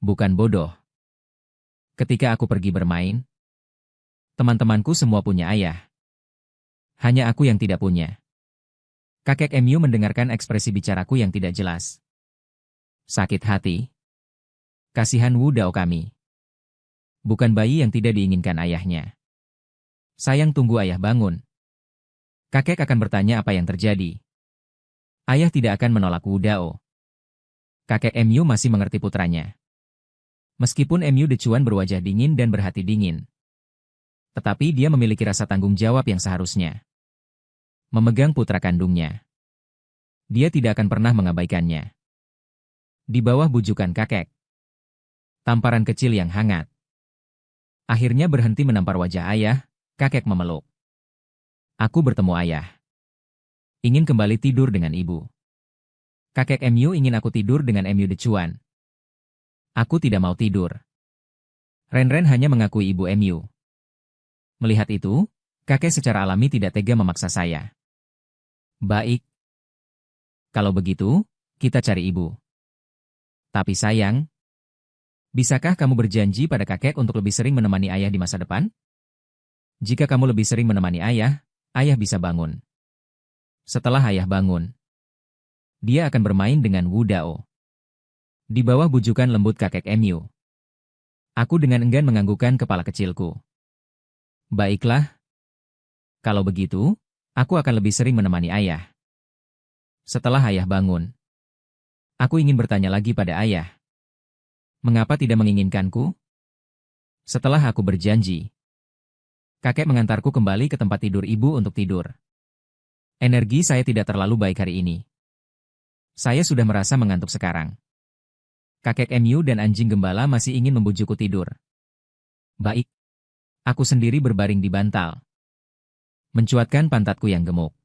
Bukan bodoh. Ketika aku pergi bermain, teman-temanku semua punya ayah. Hanya aku yang tidak punya. Kakek Mu mendengarkan ekspresi bicaraku yang tidak jelas. Sakit hati. Kasihan Wu Dao kami. Bukan bayi yang tidak diinginkan ayahnya. Sayang, tunggu ayah bangun. Kakek akan bertanya apa yang terjadi. Ayah tidak akan menolak Wu Dao. Kakek Mu masih mengerti putranya. Meskipun Mu Decuan berwajah dingin dan berhati dingin. Tetapi dia memiliki rasa tanggung jawab yang seharusnya. Memegang putra kandungnya. Dia tidak akan pernah mengabaikannya. Di bawah bujukan kakek. Tamparan kecil yang hangat. Akhirnya berhenti menampar wajah ayah, kakek memeluk. Aku bertemu ayah. Ingin kembali tidur dengan ibu. Kakek Mu ingin aku tidur dengan Mu Decuan. Aku tidak mau tidur. Ren-Ren hanya mengakui ibu Mu. Melihat itu, kakek secara alami tidak tega memaksa saya. Baik. Kalau begitu, kita cari ibu. Tapi sayang, bisakah kamu berjanji pada kakek untuk lebih sering menemani ayah di masa depan? Jika kamu lebih sering menemani ayah, ayah bisa bangun. Setelah ayah bangun, dia akan bermain dengan Wu Dao. Di bawah bujukan lembut kakek Mu. Aku dengan enggan menganggukkan kepala kecilku. Baiklah. Kalau begitu, aku akan lebih sering menemani ayah. Setelah ayah bangun, aku ingin bertanya lagi pada ayah. Mengapa tidak menginginkanku? Setelah aku berjanji, kakek mengantarku kembali ke tempat tidur ibu untuk tidur. Energi saya tidak terlalu baik hari ini. Saya sudah merasa mengantuk sekarang. Kakek Mu dan anjing gembala masih ingin membujukku tidur. Baik. Aku sendiri berbaring di bantal. Mencuatkan pantatku yang gemuk.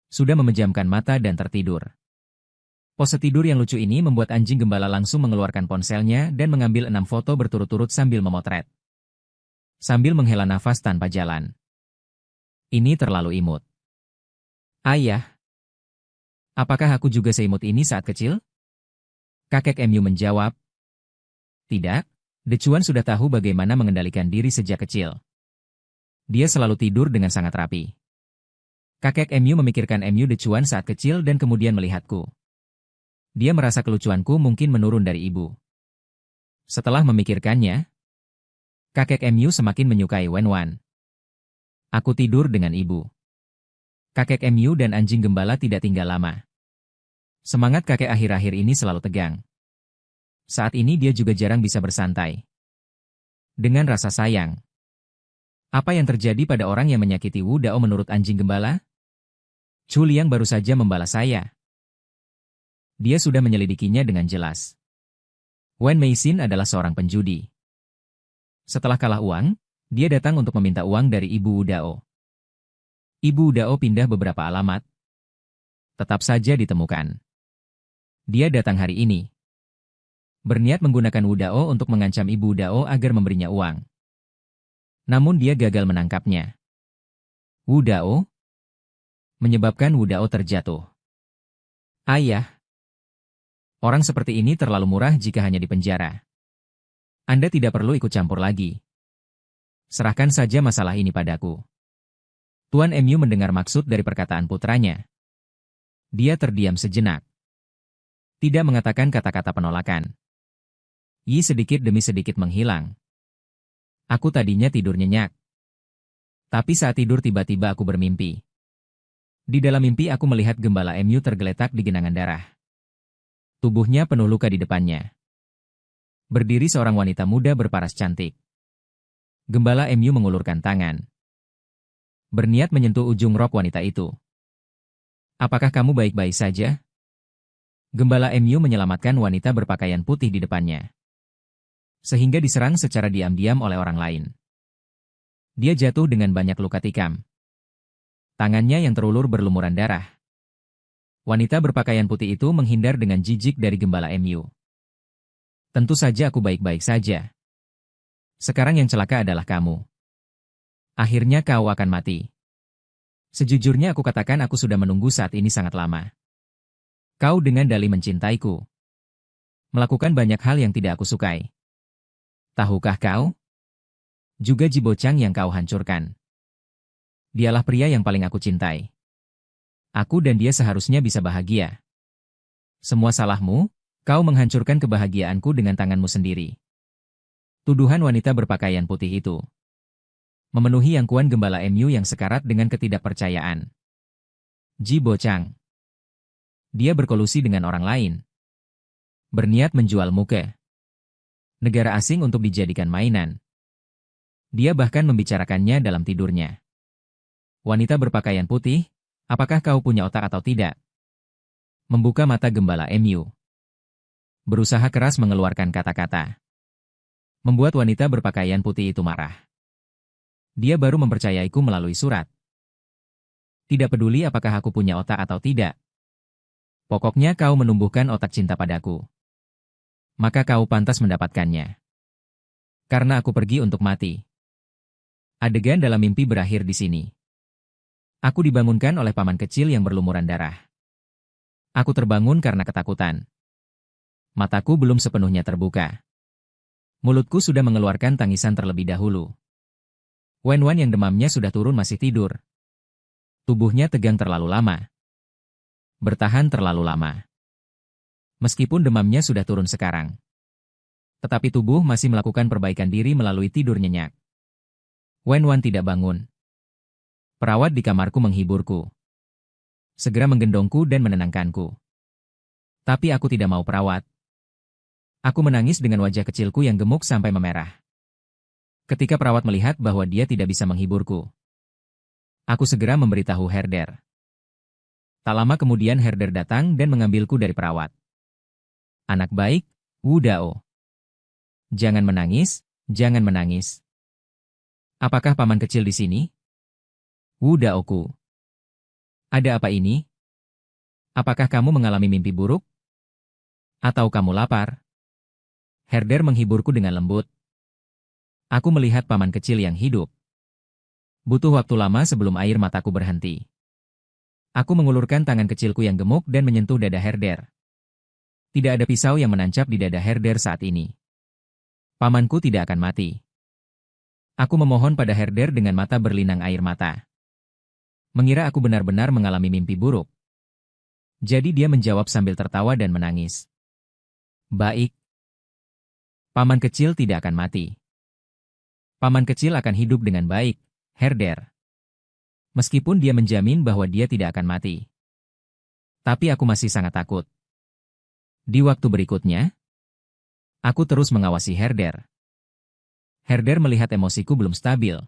Sudah memejamkan mata dan tertidur. Pose tidur yang lucu ini membuat anjing gembala langsung mengeluarkan ponselnya dan mengambil 6 foto berturut-turut sambil memotret. Sambil menghela nafas tanpa jalan. Ini terlalu imut. Ayah. Apakah aku juga seimut ini saat kecil? Kakek Mu menjawab. Tidak, Decuan sudah tahu bagaimana mengendalikan diri sejak kecil. Dia selalu tidur dengan sangat rapi. Kakek Mu memikirkan Mu Decuan saat kecil dan kemudian melihatku. Dia merasa kelucuanku mungkin menurun dari ibu. Setelah memikirkannya, kakek Mu semakin menyukai Wenwan. Aku tidur dengan ibu. Kakek Mu dan anjing gembala tidak tinggal lama. Semangat kakek akhir-akhir ini selalu tegang. Saat ini dia juga jarang bisa bersantai. Dengan rasa sayang. Apa yang terjadi pada orang yang menyakiti Wu Dao menurut anjing gembala? Chu Liang baru saja membalas saya. Dia sudah menyelidikinya dengan jelas. Wen Meixin adalah seorang penjudi. Setelah kalah uang, dia datang untuk meminta uang dari Ibu Wu Dao. Ibu Wu Dao pindah beberapa alamat. Tetap saja ditemukan. Dia datang hari ini. Berniat menggunakan Wu Dao untuk mengancam Ibu Wu Dao agar memberinya uang. Namun dia gagal menangkapnya. Wu Dao menyebabkan Wu Dao terjatuh. Ayah. Orang seperti ini terlalu murah jika hanya dipenjara. Anda tidak perlu ikut campur lagi. Serahkan saja masalah ini padaku. Tuan Mu mendengar maksud dari perkataan putranya. Dia terdiam sejenak. Tidak mengatakan kata-kata penolakan. Yi sedikit demi sedikit menghilang. Aku tadinya tidur nyenyak. Tapi saat tidur tiba-tiba aku bermimpi. Di dalam mimpi aku melihat gembala MU tergeletak di genangan darah. Tubuhnya penuh luka di depannya. Berdiri seorang wanita muda berparas cantik. Gembala MU mengulurkan tangan. Berniat menyentuh ujung rok wanita itu. Apakah kamu baik-baik saja? Gembala MU menyelamatkan wanita berpakaian putih di depannya. Sehingga diserang secara diam-diam oleh orang lain. Dia jatuh dengan banyak luka tikam. Tangannya yang terulur berlumuran darah. Wanita berpakaian putih itu menghindar dengan jijik dari gembala MU. Tentu saja aku baik-baik saja. Sekarang yang celaka adalah kamu. Akhirnya kau akan mati. Sejujurnya aku katakan aku sudah menunggu saat ini sangat lama. Kau dengan dalih mencintaiku. Melakukan banyak hal yang tidak aku sukai. Tahukah kau? Juga Ji Bocang yang kau hancurkan. Dialah pria yang paling aku cintai. Aku dan dia seharusnya bisa bahagia. Semua salahmu, kau menghancurkan kebahagiaanku dengan tanganmu sendiri. Tuduhan wanita berpakaian putih itu memenuhi yangkuan gembala MU yang sekarat dengan ketidakpercayaan. Ji Bocang. Dia berkolusi dengan orang lain. Berniat menjual muka negara asing untuk dijadikan mainan. Dia bahkan membicarakannya dalam tidurnya. Wanita berpakaian putih, apakah kau punya otak atau tidak? Membuka mata gembala MU. Berusaha keras mengeluarkan kata-kata. Membuat wanita berpakaian putih itu marah. Dia baru mempercayaiku melalui surat. Tidak peduli apakah aku punya otak atau tidak. Pokoknya kau menumbuhkan otak cinta padaku. Maka kau pantas mendapatkannya. Karena aku pergi untuk mati. Adegan dalam mimpi berakhir di sini. Aku dibangunkan oleh paman kecil yang berlumuran darah. Aku terbangun karena ketakutan. Mataku belum sepenuhnya terbuka. Mulutku sudah mengeluarkan tangisan terlebih dahulu. Wen-Wan yang demamnya sudah turun masih tidur. Tubuhnya tegang terlalu lama. Bertahan terlalu lama. Meskipun demamnya sudah turun sekarang. Tetapi tubuh masih melakukan perbaikan diri melalui tidur nyenyak. Wen-Wan tidak bangun. Perawat di kamarku menghiburku. Segera menggendongku dan menenangkanku. Tapi aku tidak mau perawat. Aku menangis dengan wajah kecilku yang gemuk sampai memerah. Ketika perawat melihat bahwa dia tidak bisa menghiburku. Aku segera memberitahu Herder. Tak lama kemudian Herder datang dan mengambilku dari perawat. Anak baik, Wu Dao. Jangan menangis, jangan menangis. Apakah paman kecil di sini? Wu Daoku. Ada apa ini? Apakah kamu mengalami mimpi buruk? Atau kamu lapar? Herder menghiburku dengan lembut. Aku melihat paman kecil yang hidup. Butuh waktu lama sebelum air mataku berhenti. Aku mengulurkan tangan kecilku yang gemuk dan menyentuh dada Herder. Tidak ada pisau yang menancap di dada Herder saat ini. Pamanku tidak akan mati. Aku memohon pada Herder dengan mata berlinang air mata. Mengira aku benar-benar mengalami mimpi buruk. Jadi dia menjawab sambil tertawa dan menangis. Baik. Paman kecil tidak akan mati. Paman kecil akan hidup dengan baik, Herder. Meskipun dia menjamin bahwa dia tidak akan mati. Tapi aku masih sangat takut. Di waktu berikutnya, aku terus mengawasi Herder. Herder melihat emosiku belum stabil.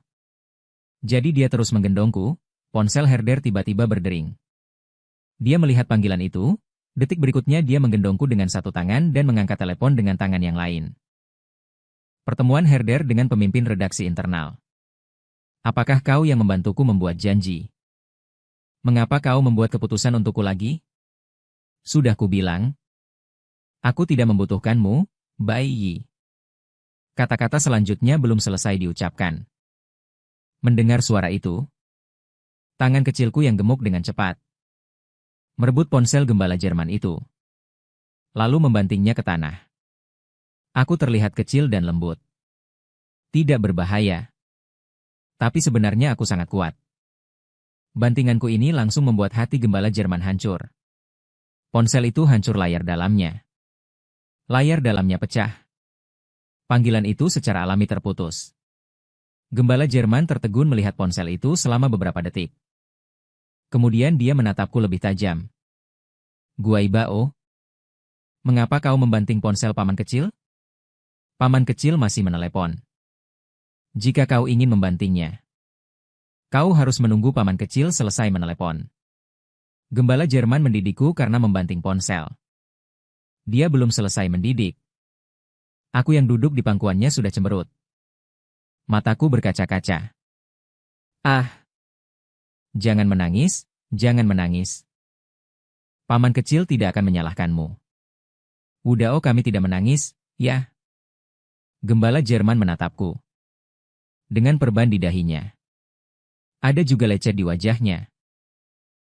Jadi dia terus menggendongku, ponsel Herder tiba-tiba berdering. Dia melihat panggilan itu, detik berikutnya dia menggendongku dengan satu tangan dan mengangkat telepon dengan tangan yang lain. Pertemuan Herder dengan pemimpin redaksi internal. Apakah kau yang membantuku membuat janji? Mengapa kau membuat keputusan untukku lagi? Sudah kubilang. Aku tidak membutuhkanmu, Bai Yi. Kata-kata selanjutnya belum selesai diucapkan. Mendengar suara itu, tangan kecilku yang gemuk dengan cepat merebut ponsel gembala Jerman itu. Lalu membantingnya ke tanah. Aku terlihat kecil dan lembut. Tidak berbahaya. Tapi sebenarnya aku sangat kuat. Bantinganku ini langsung membuat hati gembala Jerman hancur. Ponsel itu hancur layar dalamnya. Layar dalamnya pecah. Panggilan itu secara alami terputus. Gembala Jerman tertegun melihat ponsel itu selama beberapa detik. Kemudian dia menatapku lebih tajam. Guaibao, mengapa kau membanting ponsel paman kecil? Paman kecil masih menelepon. Jika kau ingin membantingnya, kau harus menunggu paman kecil selesai menelepon. Gembala Jerman mendidikku karena membanting ponsel. Dia belum selesai mendidik. Aku yang duduk di pangkuannya sudah cemberut. Mataku berkaca-kaca. Ah! Jangan menangis, jangan menangis. Paman kecil tidak akan menyalahkanmu. Udao kami tidak menangis, ya. Gembala Jerman menatapku. Dengan perban di dahinya. Ada juga lecet di wajahnya.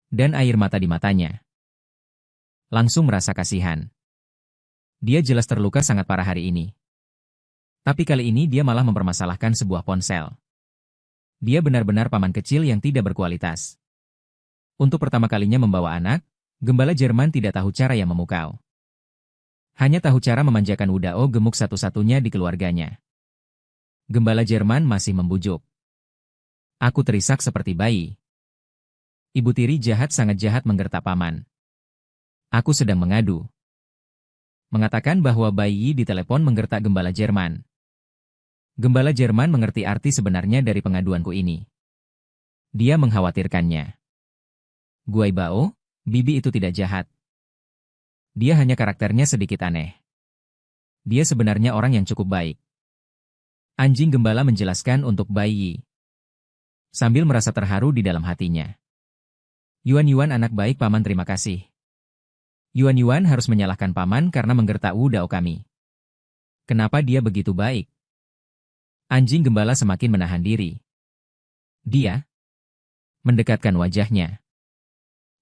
Dan air mata di matanya. Langsung merasa kasihan. Dia jelas terluka sangat parah hari ini. Tapi kali ini dia malah mempermasalahkan sebuah ponsel. Dia benar-benar paman kecil yang tidak berkualitas. Untuk pertama kalinya membawa anak, Gembala Jerman tidak tahu cara yang memukau. Hanya tahu cara memanjakan Udao gemuk satu-satunya di keluarganya. Gembala Jerman masih membujuk. Aku terisak seperti bayi. Ibu tiri jahat sangat jahat menggertak paman. Aku sedang mengadu. Mengatakan bahwa bayi di telepon menggertak Gembala Jerman. Gembala Jerman mengerti arti sebenarnya dari pengaduanku ini. Dia mengkhawatirkannya. Guaibao, bibi itu tidak jahat. Dia hanya karakternya sedikit aneh. Dia sebenarnya orang yang cukup baik. Anjing gembala menjelaskan untuk bayi. Sambil merasa terharu di dalam hatinya. Yuan anak baik paman terima kasih. Yuan harus menyalahkan paman karena menggertak Udao kami. Kenapa dia begitu baik? Anjing gembala semakin menahan diri. Dia mendekatkan wajahnya.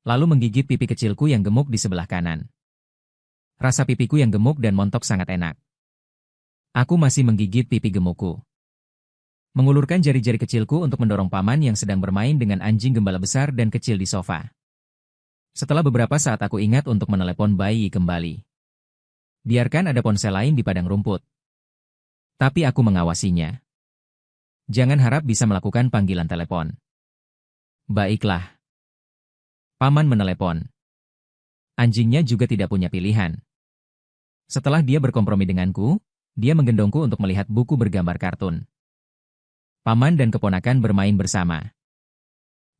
Lalu menggigit pipi kecilku yang gemuk di sebelah kanan. Rasa pipiku yang gemuk dan montok sangat enak. Aku masih menggigit pipi gemukku. Mengulurkan jari-jari kecilku untuk mendorong paman yang sedang bermain dengan anjing gembala besar dan kecil di sofa. Setelah beberapa saat aku ingat untuk menelepon bayi kembali. Biarkan ada ponsel lain di padang rumput. Tapi aku mengawasinya. Jangan harap bisa melakukan panggilan telepon. Baiklah. Paman menelepon. Anjingnya juga tidak punya pilihan. Setelah dia berkompromi denganku, dia menggendongku untuk melihat buku bergambar kartun. Paman dan keponakan bermain bersama.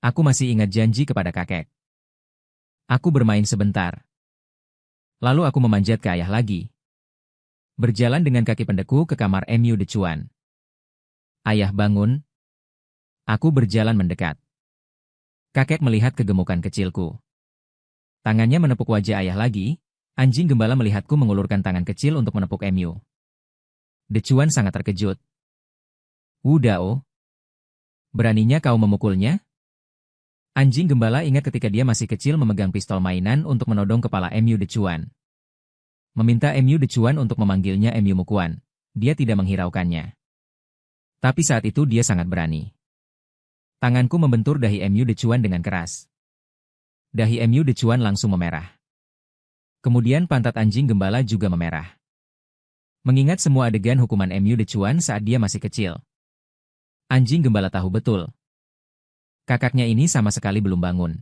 Aku masih ingat janji kepada kakek. Aku bermain sebentar. Lalu aku memanjat ke ayah lagi. Berjalan dengan kaki pendeku ke kamar Mu Decuan. Ayah bangun. Aku berjalan mendekat. Kakek melihat kegemukan kecilku. Tangannya menepuk wajah ayah lagi. Anjing gembala melihatku mengulurkan tangan kecil untuk menepuk Mu. Decuan sangat terkejut. Udao. Beraninya kau memukulnya? Anjing gembala ingat ketika dia masih kecil memegang pistol mainan untuk menodong kepala Mu Decuan. Meminta Mu Decuan untuk memanggilnya Mu Mukuan. Dia tidak menghiraukannya. Tapi saat itu dia sangat berani. Tanganku membentur dahi Mu Decuan dengan keras. Dahi Mu Decuan langsung memerah. Kemudian pantat anjing gembala juga memerah. Mengingat semua adegan hukuman Mu Decuan saat dia masih kecil. Anjing gembala tahu betul. Kakaknya ini sama sekali belum bangun.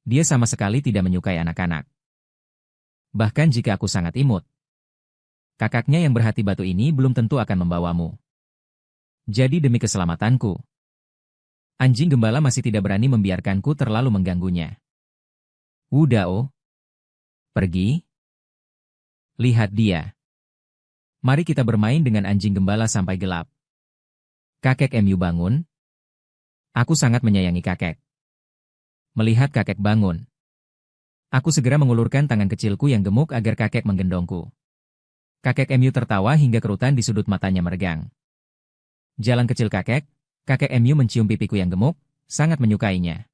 Dia sama sekali tidak menyukai anak-anak. Bahkan jika aku sangat imut. Kakaknya yang berhati batu ini belum tentu akan membawamu. Jadi demi keselamatanku. Anjing gembala masih tidak berani membiarkanku terlalu mengganggunya. Udao. Pergi. Lihat dia. Mari kita bermain dengan anjing gembala sampai gelap. Kakek Mu bangun. Aku sangat menyayangi kakek. Melihat kakek bangun. Aku segera mengulurkan tangan kecilku yang gemuk agar kakek menggendongku. Kakek Mu tertawa hingga kerutan di sudut matanya meregang. Jalan kecil kakek Mu mencium pipiku yang gemuk, sangat menyukainya.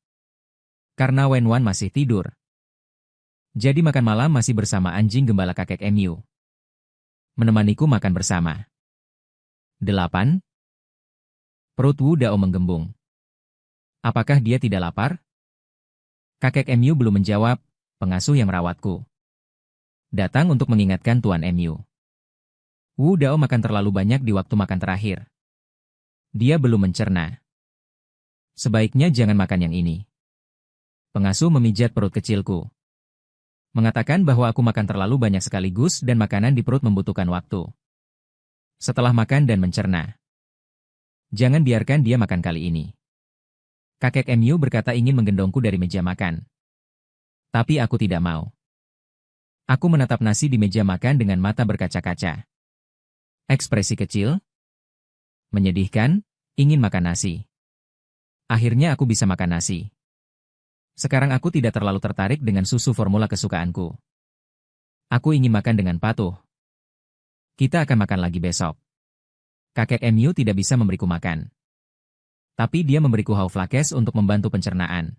Karena Wenwan masih tidur. Jadi makan malam masih bersama anjing gembala kakek Mu. Menemaniku makan bersama. 8. Perut Wudao menggembung. Apakah dia tidak lapar? Kakek Mu belum menjawab, pengasuh yang merawatku, datang untuk mengingatkan Tuan Mu. Wu Dao makan terlalu banyak di waktu makan terakhir. Dia belum mencerna. Sebaiknya jangan makan yang ini. Pengasuh memijat perut kecilku, mengatakan bahwa aku makan terlalu banyak sekaligus dan makanan di perut membutuhkan waktu. Setelah makan dan mencerna, jangan biarkan dia makan kali ini. Kakek Mu berkata ingin menggendongku dari meja makan. Tapi aku tidak mau. Aku menatap nasi di meja makan dengan mata berkaca-kaca. Ekspresi kecil, menyedihkan, ingin makan nasi. Akhirnya aku bisa makan nasi. Sekarang aku tidak terlalu tertarik dengan susu formula kesukaanku. Aku ingin makan dengan patuh. Kita akan makan lagi besok. Kakek Mu tidak bisa memberiku makan. Tapi dia memberiku hauflakes untuk membantu pencernaan.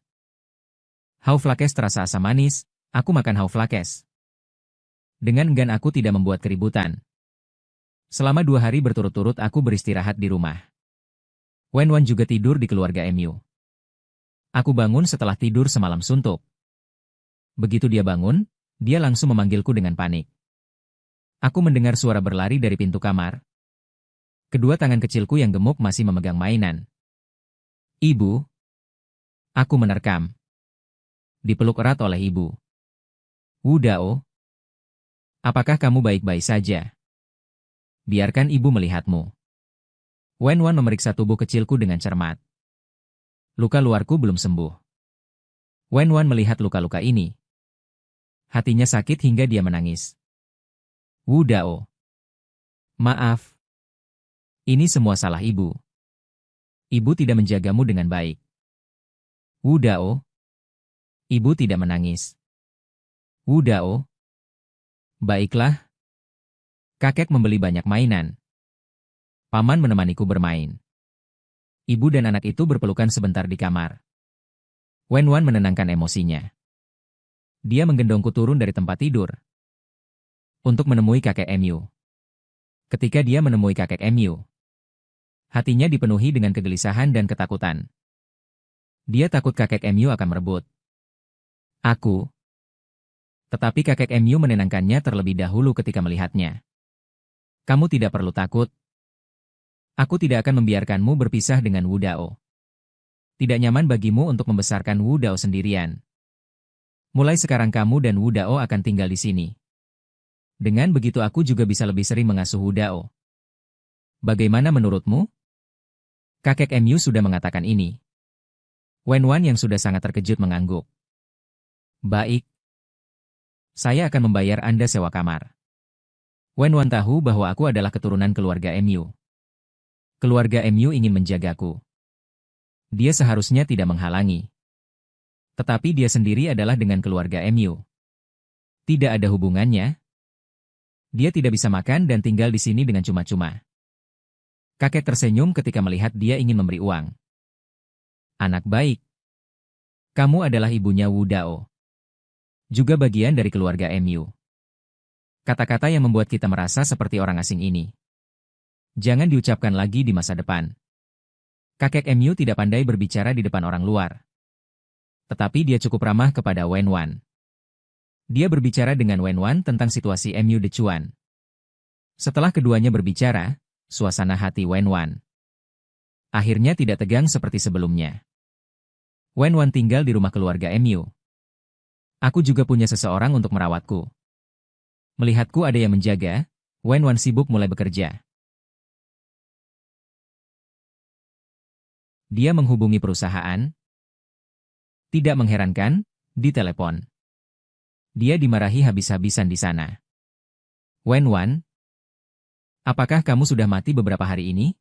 Hauflakes terasa asam manis, aku makan hauflakes. Dengan enggan aku tidak membuat keributan. Selama 2 hari berturut-turut aku beristirahat di rumah. Wenwan juga tidur di keluarga Mu. Aku bangun setelah tidur semalam suntuk. Begitu dia bangun, dia langsung memanggilku dengan panik. Aku mendengar suara berlari dari pintu kamar. Kedua tangan kecilku yang gemuk masih memegang mainan. Ibu. Aku menerkam. Dipeluk erat oleh ibu. Wu Dao. Apakah kamu baik-baik saja? Biarkan ibu melihatmu. Wenwan memeriksa tubuh kecilku dengan cermat. Luka luarku belum sembuh. Wenwan melihat luka-luka ini. Hatinya sakit hingga dia menangis. Wu Dao. Maaf. Ini semua salah ibu. Ibu tidak menjagamu dengan baik. Wu Dao. Ibu tidak menangis. Wu Dao. Baiklah. Kakek membeli banyak mainan. Paman menemaniku bermain. Ibu dan anak itu berpelukan sebentar di kamar. Wenwan menenangkan emosinya. Dia menggendongku turun dari tempat tidur untuk menemui kakek Mu. Ketika dia menemui kakek Mu, hatinya dipenuhi dengan kegelisahan dan ketakutan. Dia takut kakek Mu akan merebut aku. Tetapi kakek Mu menenangkannya terlebih dahulu ketika melihatnya. Kamu tidak perlu takut. Aku tidak akan membiarkanmu berpisah dengan Wu Dao. Tidak nyaman bagimu untuk membesarkan Wu Dao sendirian. Mulai sekarang kamu dan Wu Dao akan tinggal di sini. Dengan begitu aku juga bisa lebih sering mengasuh Wu Dao. Bagaimana menurutmu? Kakek Mu sudah mengatakan ini. Wenwan yang sudah sangat terkejut mengangguk. Baik. Saya akan membayar Anda sewa kamar. Wenwan tahu bahwa aku adalah keturunan keluarga Mu. Keluarga Mu ingin menjagaku. Dia seharusnya tidak menghalangi. Tetapi dia sendiri adalah dengan keluarga Mu. Tidak ada hubungannya. Dia tidak bisa makan dan tinggal di sini dengan cuma-cuma. Kakek tersenyum ketika melihat dia ingin memberi uang. Anak baik. Kamu adalah ibunya Wu Dao. Juga bagian dari keluarga Mu. Kata-kata yang membuat kita merasa seperti orang asing ini jangan diucapkan lagi di masa depan. Kakek Mu tidak pandai berbicara di depan orang luar. Tetapi dia cukup ramah kepada Wenwan. Dia berbicara dengan Wenwan tentang situasi Mu Dechuan. Setelah keduanya berbicara, suasana hati Wenwan akhirnya tidak tegang seperti sebelumnya. Wenwan tinggal di rumah keluarga Mu. Aku juga punya seseorang untuk merawatku. Melihatku ada yang menjaga, Wenwan sibuk mulai bekerja. Dia menghubungi perusahaan. Tidak mengherankan, di telepon. Dia dimarahi habis-habisan di sana. Wenwan, apakah kamu sudah mati beberapa hari ini?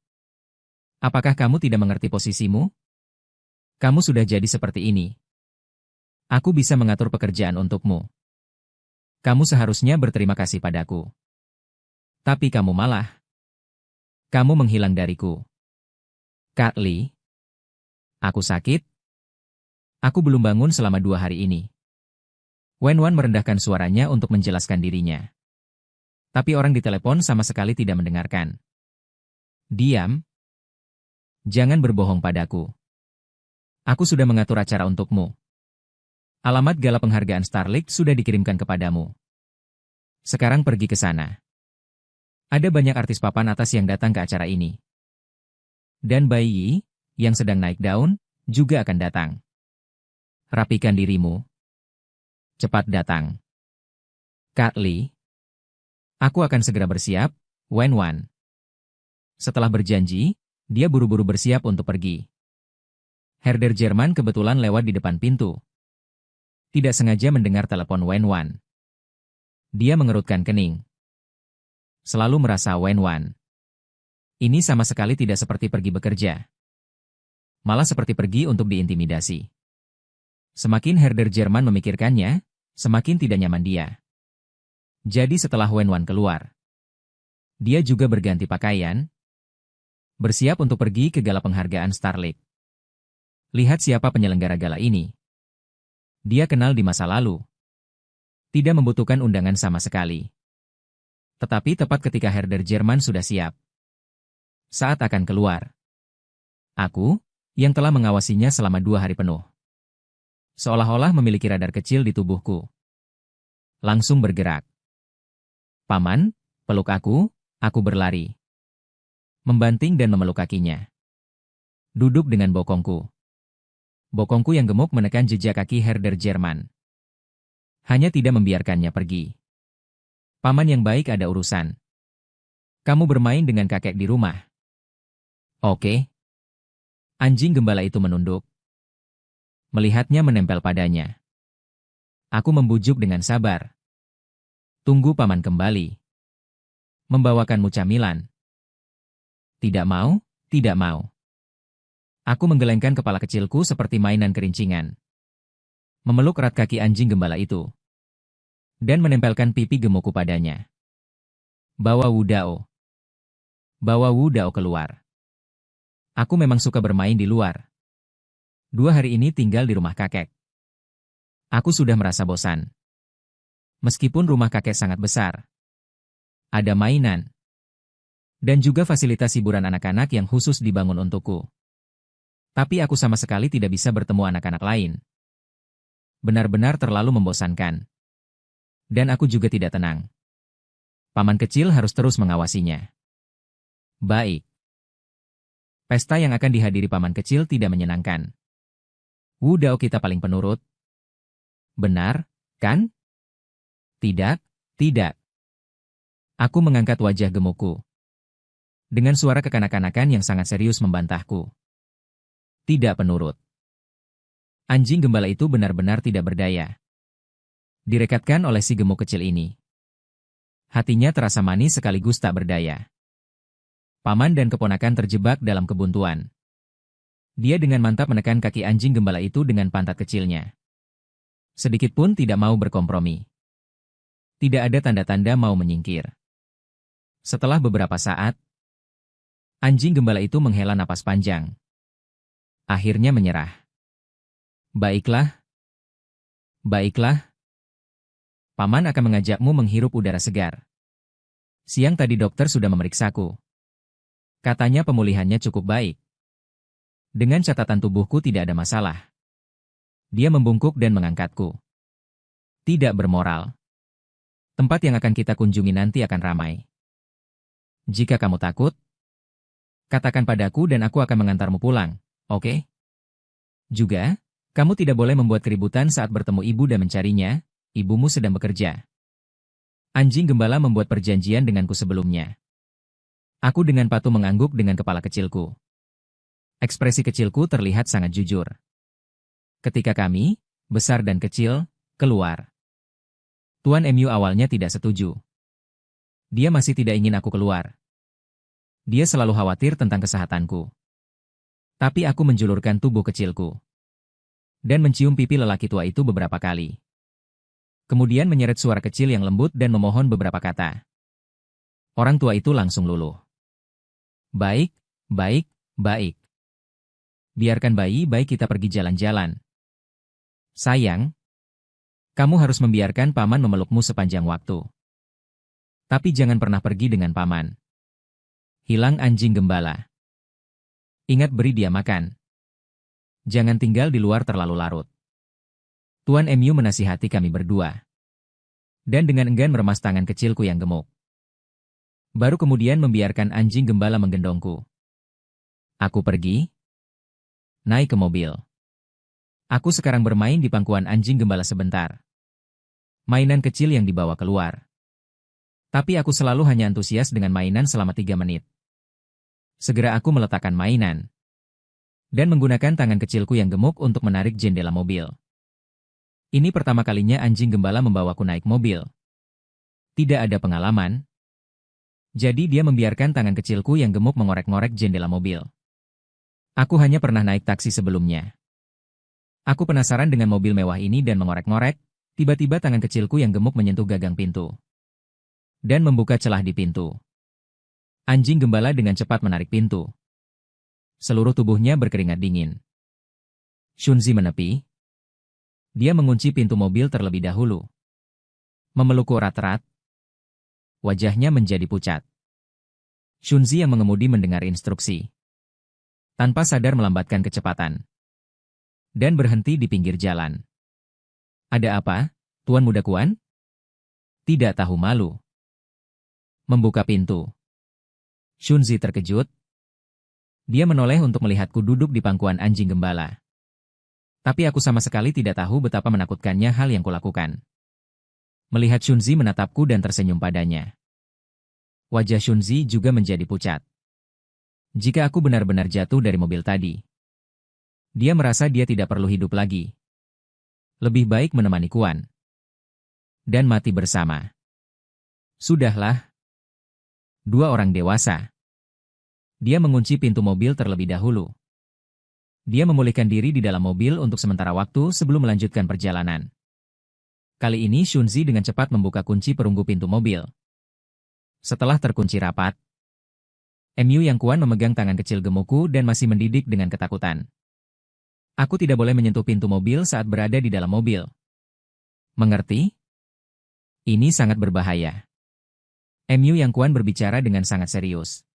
Apakah kamu tidak mengerti posisimu? Kamu sudah jadi seperti ini. Aku bisa mengatur pekerjaan untukmu. Kamu seharusnya berterima kasih padaku. Tapi kamu malah. Kamu menghilang dariku. Kak Li. Aku sakit. Aku belum bangun selama 2 hari ini. Wenwan merendahkan suaranya untuk menjelaskan dirinya. Tapi orang di telepon sama sekali tidak mendengarkan. Diam. Jangan berbohong padaku. Aku sudah mengatur acara untukmu. Alamat gala penghargaan Starlight sudah dikirimkan kepadamu. Sekarang pergi ke sana. Ada banyak artis papan atas yang datang ke acara ini. Dan Bai Yi, yang sedang naik daun, juga akan datang. Rapikan dirimu. Cepat datang. Kak Li. Aku akan segera bersiap, Wenwan. Setelah berjanji, dia buru-buru bersiap untuk pergi. Herder Jerman kebetulan lewat di depan pintu. Tidak sengaja mendengar telepon Wenwan. Dia mengerutkan kening. Selalu merasa Wenwan. Ini sama sekali tidak seperti pergi bekerja. Malah seperti pergi untuk diintimidasi. Semakin Herder Jerman memikirkannya, semakin tidak nyaman dia. Jadi setelah Wenwan keluar, dia juga berganti pakaian, bersiap untuk pergi ke gala penghargaan Starlight. Lihat siapa penyelenggara gala ini. Dia kenal di masa lalu. Tidak membutuhkan undangan sama sekali. Tetapi tepat ketika Herder Jerman sudah siap. Saat akan keluar. Aku, yang telah mengawasinya selama 2 hari penuh. Seolah-olah memiliki radar kecil di tubuhku. Langsung bergerak. Paman, peluk aku berlari. Membanting dan memeluk kakinya. Duduk dengan bokongku. Bokongku yang gemuk menekan jejak kaki Herder Jerman. Hanya tidak membiarkannya pergi. Paman yang baik, ada urusan. Kamu bermain dengan kakek di rumah. Oke. Anjing gembala itu menunduk. Melihatnya menempel padanya. Aku membujuk dengan sabar. Tunggu paman kembali. Membawakanmu camilan. Tidak mau, tidak mau. Aku menggelengkan kepala kecilku seperti mainan kerincingan. Memeluk erat kaki anjing gembala itu. Dan menempelkan pipi gemukku padanya. Bawa Wu Dao. Bawa Wu Dao keluar. Aku memang suka bermain di luar. 2 hari ini tinggal di rumah kakek. Aku sudah merasa bosan. Meskipun rumah kakek sangat besar. Ada mainan. Dan juga fasilitas hiburan anak-anak yang khusus dibangun untukku. Tapi aku sama sekali tidak bisa bertemu anak-anak lain. Benar-benar terlalu membosankan. Dan aku juga tidak tenang. Paman kecil harus terus mengawasinya. Baik. Pesta yang akan dihadiri paman kecil tidak menyenangkan. Wu Dao kita paling penurut. Benar, kan? Tidak, tidak. Aku mengangkat wajah gemukku. Dengan suara kekanak-kanakan yang sangat serius membantahku. Tidak penurut. Anjing gembala itu benar-benar tidak berdaya. Direkatkan oleh si gemuk kecil ini. Hatinya terasa manis sekaligus tak berdaya. Paman dan keponakan terjebak dalam kebuntuan. Dia dengan mantap menekan kaki anjing gembala itu dengan pantat kecilnya. Sedikit pun tidak mau berkompromi. Tidak ada tanda-tanda mau menyingkir. Setelah beberapa saat, anjing gembala itu menghela napas panjang. Akhirnya menyerah. Baiklah. Baiklah. Paman akan mengajakmu menghirup udara segar. Siang tadi dokter sudah memeriksaku. Katanya pemulihannya cukup baik. Dengan catatan tubuhku tidak ada masalah. Dia membungkuk dan mengangkatku. Tidak bermoral. Tempat yang akan kita kunjungi nanti akan ramai. Jika kamu takut, katakan padaku dan aku akan mengantarmu pulang. Oke? Juga, kamu tidak boleh membuat keributan saat bertemu ibu dan mencarinya, ibumu sedang bekerja. Anjing gembala membuat perjanjian denganku sebelumnya. Aku dengan patuh mengangguk dengan kepala kecilku. Ekspresi kecilku terlihat sangat jujur. Ketika kami, besar dan kecil, keluar. Tuan Mu awalnya tidak setuju. Dia masih tidak ingin aku keluar. Dia selalu khawatir tentang kesehatanku. Tapi aku menjulurkan tubuh kecilku. Dan mencium pipi lelaki tua itu beberapa kali. Kemudian menyeret suara kecil yang lembut dan memohon beberapa kata. Orang tua itu langsung luluh. Baik, baik, baik. Biarkan baik kita pergi jalan-jalan. Sayang, kamu harus membiarkan paman memelukmu sepanjang waktu. Tapi jangan pernah pergi dengan paman. Hilang anjing gembala. Ingat beri dia makan. Jangan tinggal di luar terlalu larut. Tuan Emu menasihati kami berdua. Dan dengan enggan meremas tangan kecilku yang gemuk. Baru kemudian membiarkan anjing gembala menggendongku. Aku pergi. Naik ke mobil. Aku sekarang bermain di pangkuan anjing gembala sebentar. Mainan kecil yang dibawa keluar. Tapi aku selalu hanya antusias dengan mainan selama 3 menit. Segera aku meletakkan mainan. Dan menggunakan tangan kecilku yang gemuk untuk menarik jendela mobil. Ini pertama kalinya anjing gembala membawaku naik mobil. Tidak ada pengalaman. Jadi dia membiarkan tangan kecilku yang gemuk mengorek-ngorek jendela mobil. Aku hanya pernah naik taksi sebelumnya. Aku penasaran dengan mobil mewah ini dan mengorek-ngorek, tiba-tiba tangan kecilku yang gemuk menyentuh gagang pintu. Dan membuka celah di pintu. Anjing gembala dengan cepat menarik pintu. Seluruh tubuhnya berkeringat dingin. Shunzi menepi. Dia mengunci pintu mobil terlebih dahulu. Memelukku erat-erat. Wajahnya menjadi pucat. Shunzi yang mengemudi mendengar instruksi. Tanpa sadar melambatkan kecepatan. Dan berhenti di pinggir jalan. Ada apa, Tuan Muda Kuan? Tidak tahu malu. Membuka pintu. Shunzi terkejut. Dia menoleh untuk melihatku duduk di pangkuan anjing gembala. Tapi aku sama sekali tidak tahu betapa menakutkannya hal yang kulakukan. Melihat Shunzi menatapku dan tersenyum padanya. Wajah Shunzi juga menjadi pucat. Jika aku benar-benar jatuh dari mobil tadi. Dia merasa dia tidak perlu hidup lagi. Lebih baik menemani Kuan. Dan mati bersama. Sudahlah. 2 orang dewasa. Dia mengunci pintu mobil terlebih dahulu. Dia memulihkan diri di dalam mobil untuk sementara waktu sebelum melanjutkan perjalanan. Kali ini Shunzi dengan cepat membuka kunci perunggu pintu mobil. Setelah terkunci rapat, Emu yang Kuan memegang tangan kecil gemukku dan masih mendidik dengan ketakutan. Aku tidak boleh menyentuh pintu mobil saat berada di dalam mobil. Mengerti? Ini sangat berbahaya. Emu yang Kuan berbicara dengan sangat serius.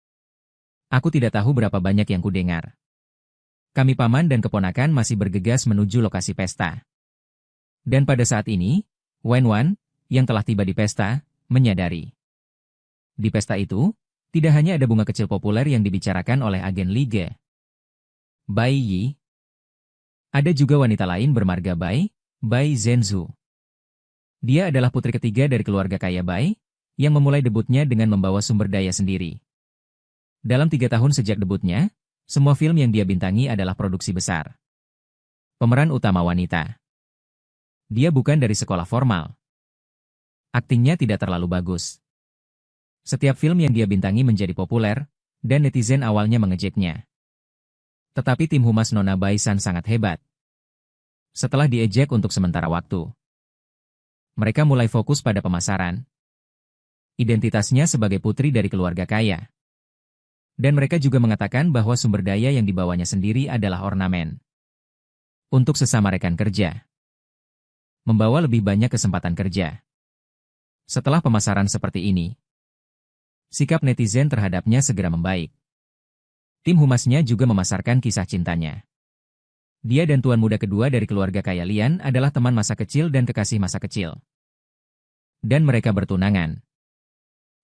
Aku tidak tahu berapa banyak yang kudengar. Kami paman dan keponakan masih bergegas menuju lokasi pesta. Dan pada saat ini, Wenwan, yang telah tiba di pesta, menyadari. Di pesta itu, tidak hanya ada bunga kecil populer yang dibicarakan oleh agen Lige. Bai Yi. Ada juga wanita lain bermarga Bai Zhenzu. Dia adalah putri ketiga dari keluarga kaya Bai, yang memulai debutnya dengan membawa sumber daya sendiri. Dalam 3 tahun sejak debutnya, semua film yang dia bintangi adalah produksi besar. Pemeran utama wanita. Dia bukan dari sekolah formal. Aktingnya tidak terlalu bagus. Setiap film yang dia bintangi menjadi populer, dan netizen awalnya mengejeknya. Tetapi tim humas Nona Baisan sangat hebat. Setelah diejek untuk sementara waktu, mereka mulai fokus pada pemasaran. Identitasnya sebagai putri dari keluarga kaya. Dan mereka juga mengatakan bahwa sumber daya yang dibawanya sendiri adalah ornamen. Untuk sesama rekan kerja. Membawa lebih banyak kesempatan kerja. Setelah pemasaran seperti ini, sikap netizen terhadapnya segera membaik. Tim humasnya juga memasarkan kisah cintanya. Dia dan tuan muda kedua dari keluarga kaya Lian adalah teman masa kecil dan kekasih masa kecil. Dan mereka bertunangan.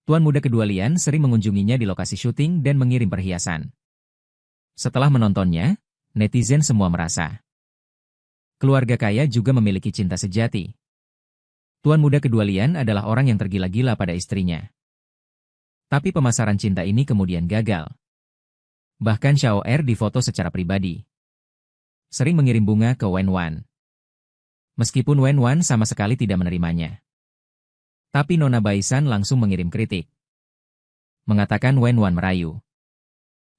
Tuan muda kedua Lian sering mengunjunginya di lokasi syuting dan mengirim perhiasan. Setelah menontonnya, netizen semua merasa. Keluarga kaya juga memiliki cinta sejati. Tuan muda kedua Lian adalah orang yang tergila-gila pada istrinya. Tapi pemasaran cinta ini kemudian gagal. Bahkan Xiao Er difoto secara pribadi. Sering mengirim bunga ke Wenwan. Meskipun Wenwan sama sekali tidak menerimanya. Tapi Nona Baisan langsung mengirim kritik. Mengatakan Wenwan merayu.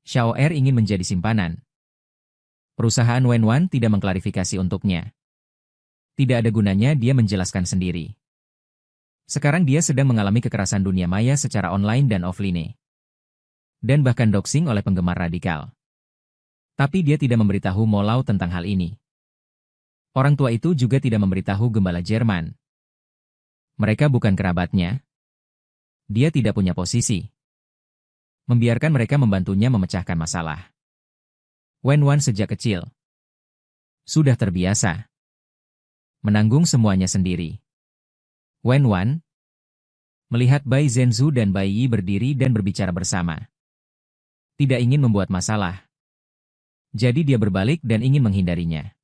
Xiao Er ingin menjadi simpanan. Perusahaan Wenwan tidak mengklarifikasi untuknya. Tidak ada gunanya dia menjelaskan sendiri. Sekarang dia sedang mengalami kekerasan dunia maya secara online dan offline. Dan bahkan doxing oleh penggemar radikal. Tapi dia tidak memberitahu Molau tentang hal ini. Orang tua itu juga tidak memberitahu gembala Jerman. Mereka bukan kerabatnya. Dia tidak punya posisi. Membiarkan mereka membantunya memecahkan masalah. Wenwan sejak kecil sudah terbiasa. menanggung semuanya sendiri. Wen Wan melihat Bai Zhenzu dan Bai Yi berdiri dan berbicara bersama. Tidak ingin membuat masalah. Jadi dia berbalik dan ingin menghindarinya.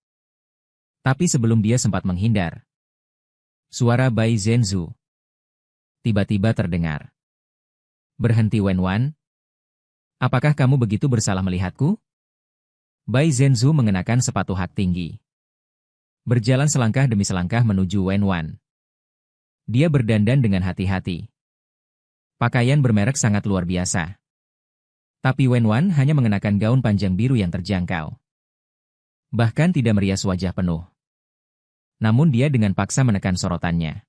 Tapi sebelum dia sempat menghindar, suara Bai Zhenzu tiba-tiba terdengar. Berhenti Wen Wan. Apakah kamu begitu bersalah melihatku? Bai Zhenzu mengenakan sepatu hak tinggi. Berjalan selangkah demi selangkah menuju Wen Wan. Dia berdandan dengan hati-hati. Pakaian bermerek sangat luar biasa. Tapi Wen Wan hanya mengenakan gaun panjang biru yang terjangkau. Bahkan tidak merias wajah penuh. Namun dia dengan paksa menekan sorotannya.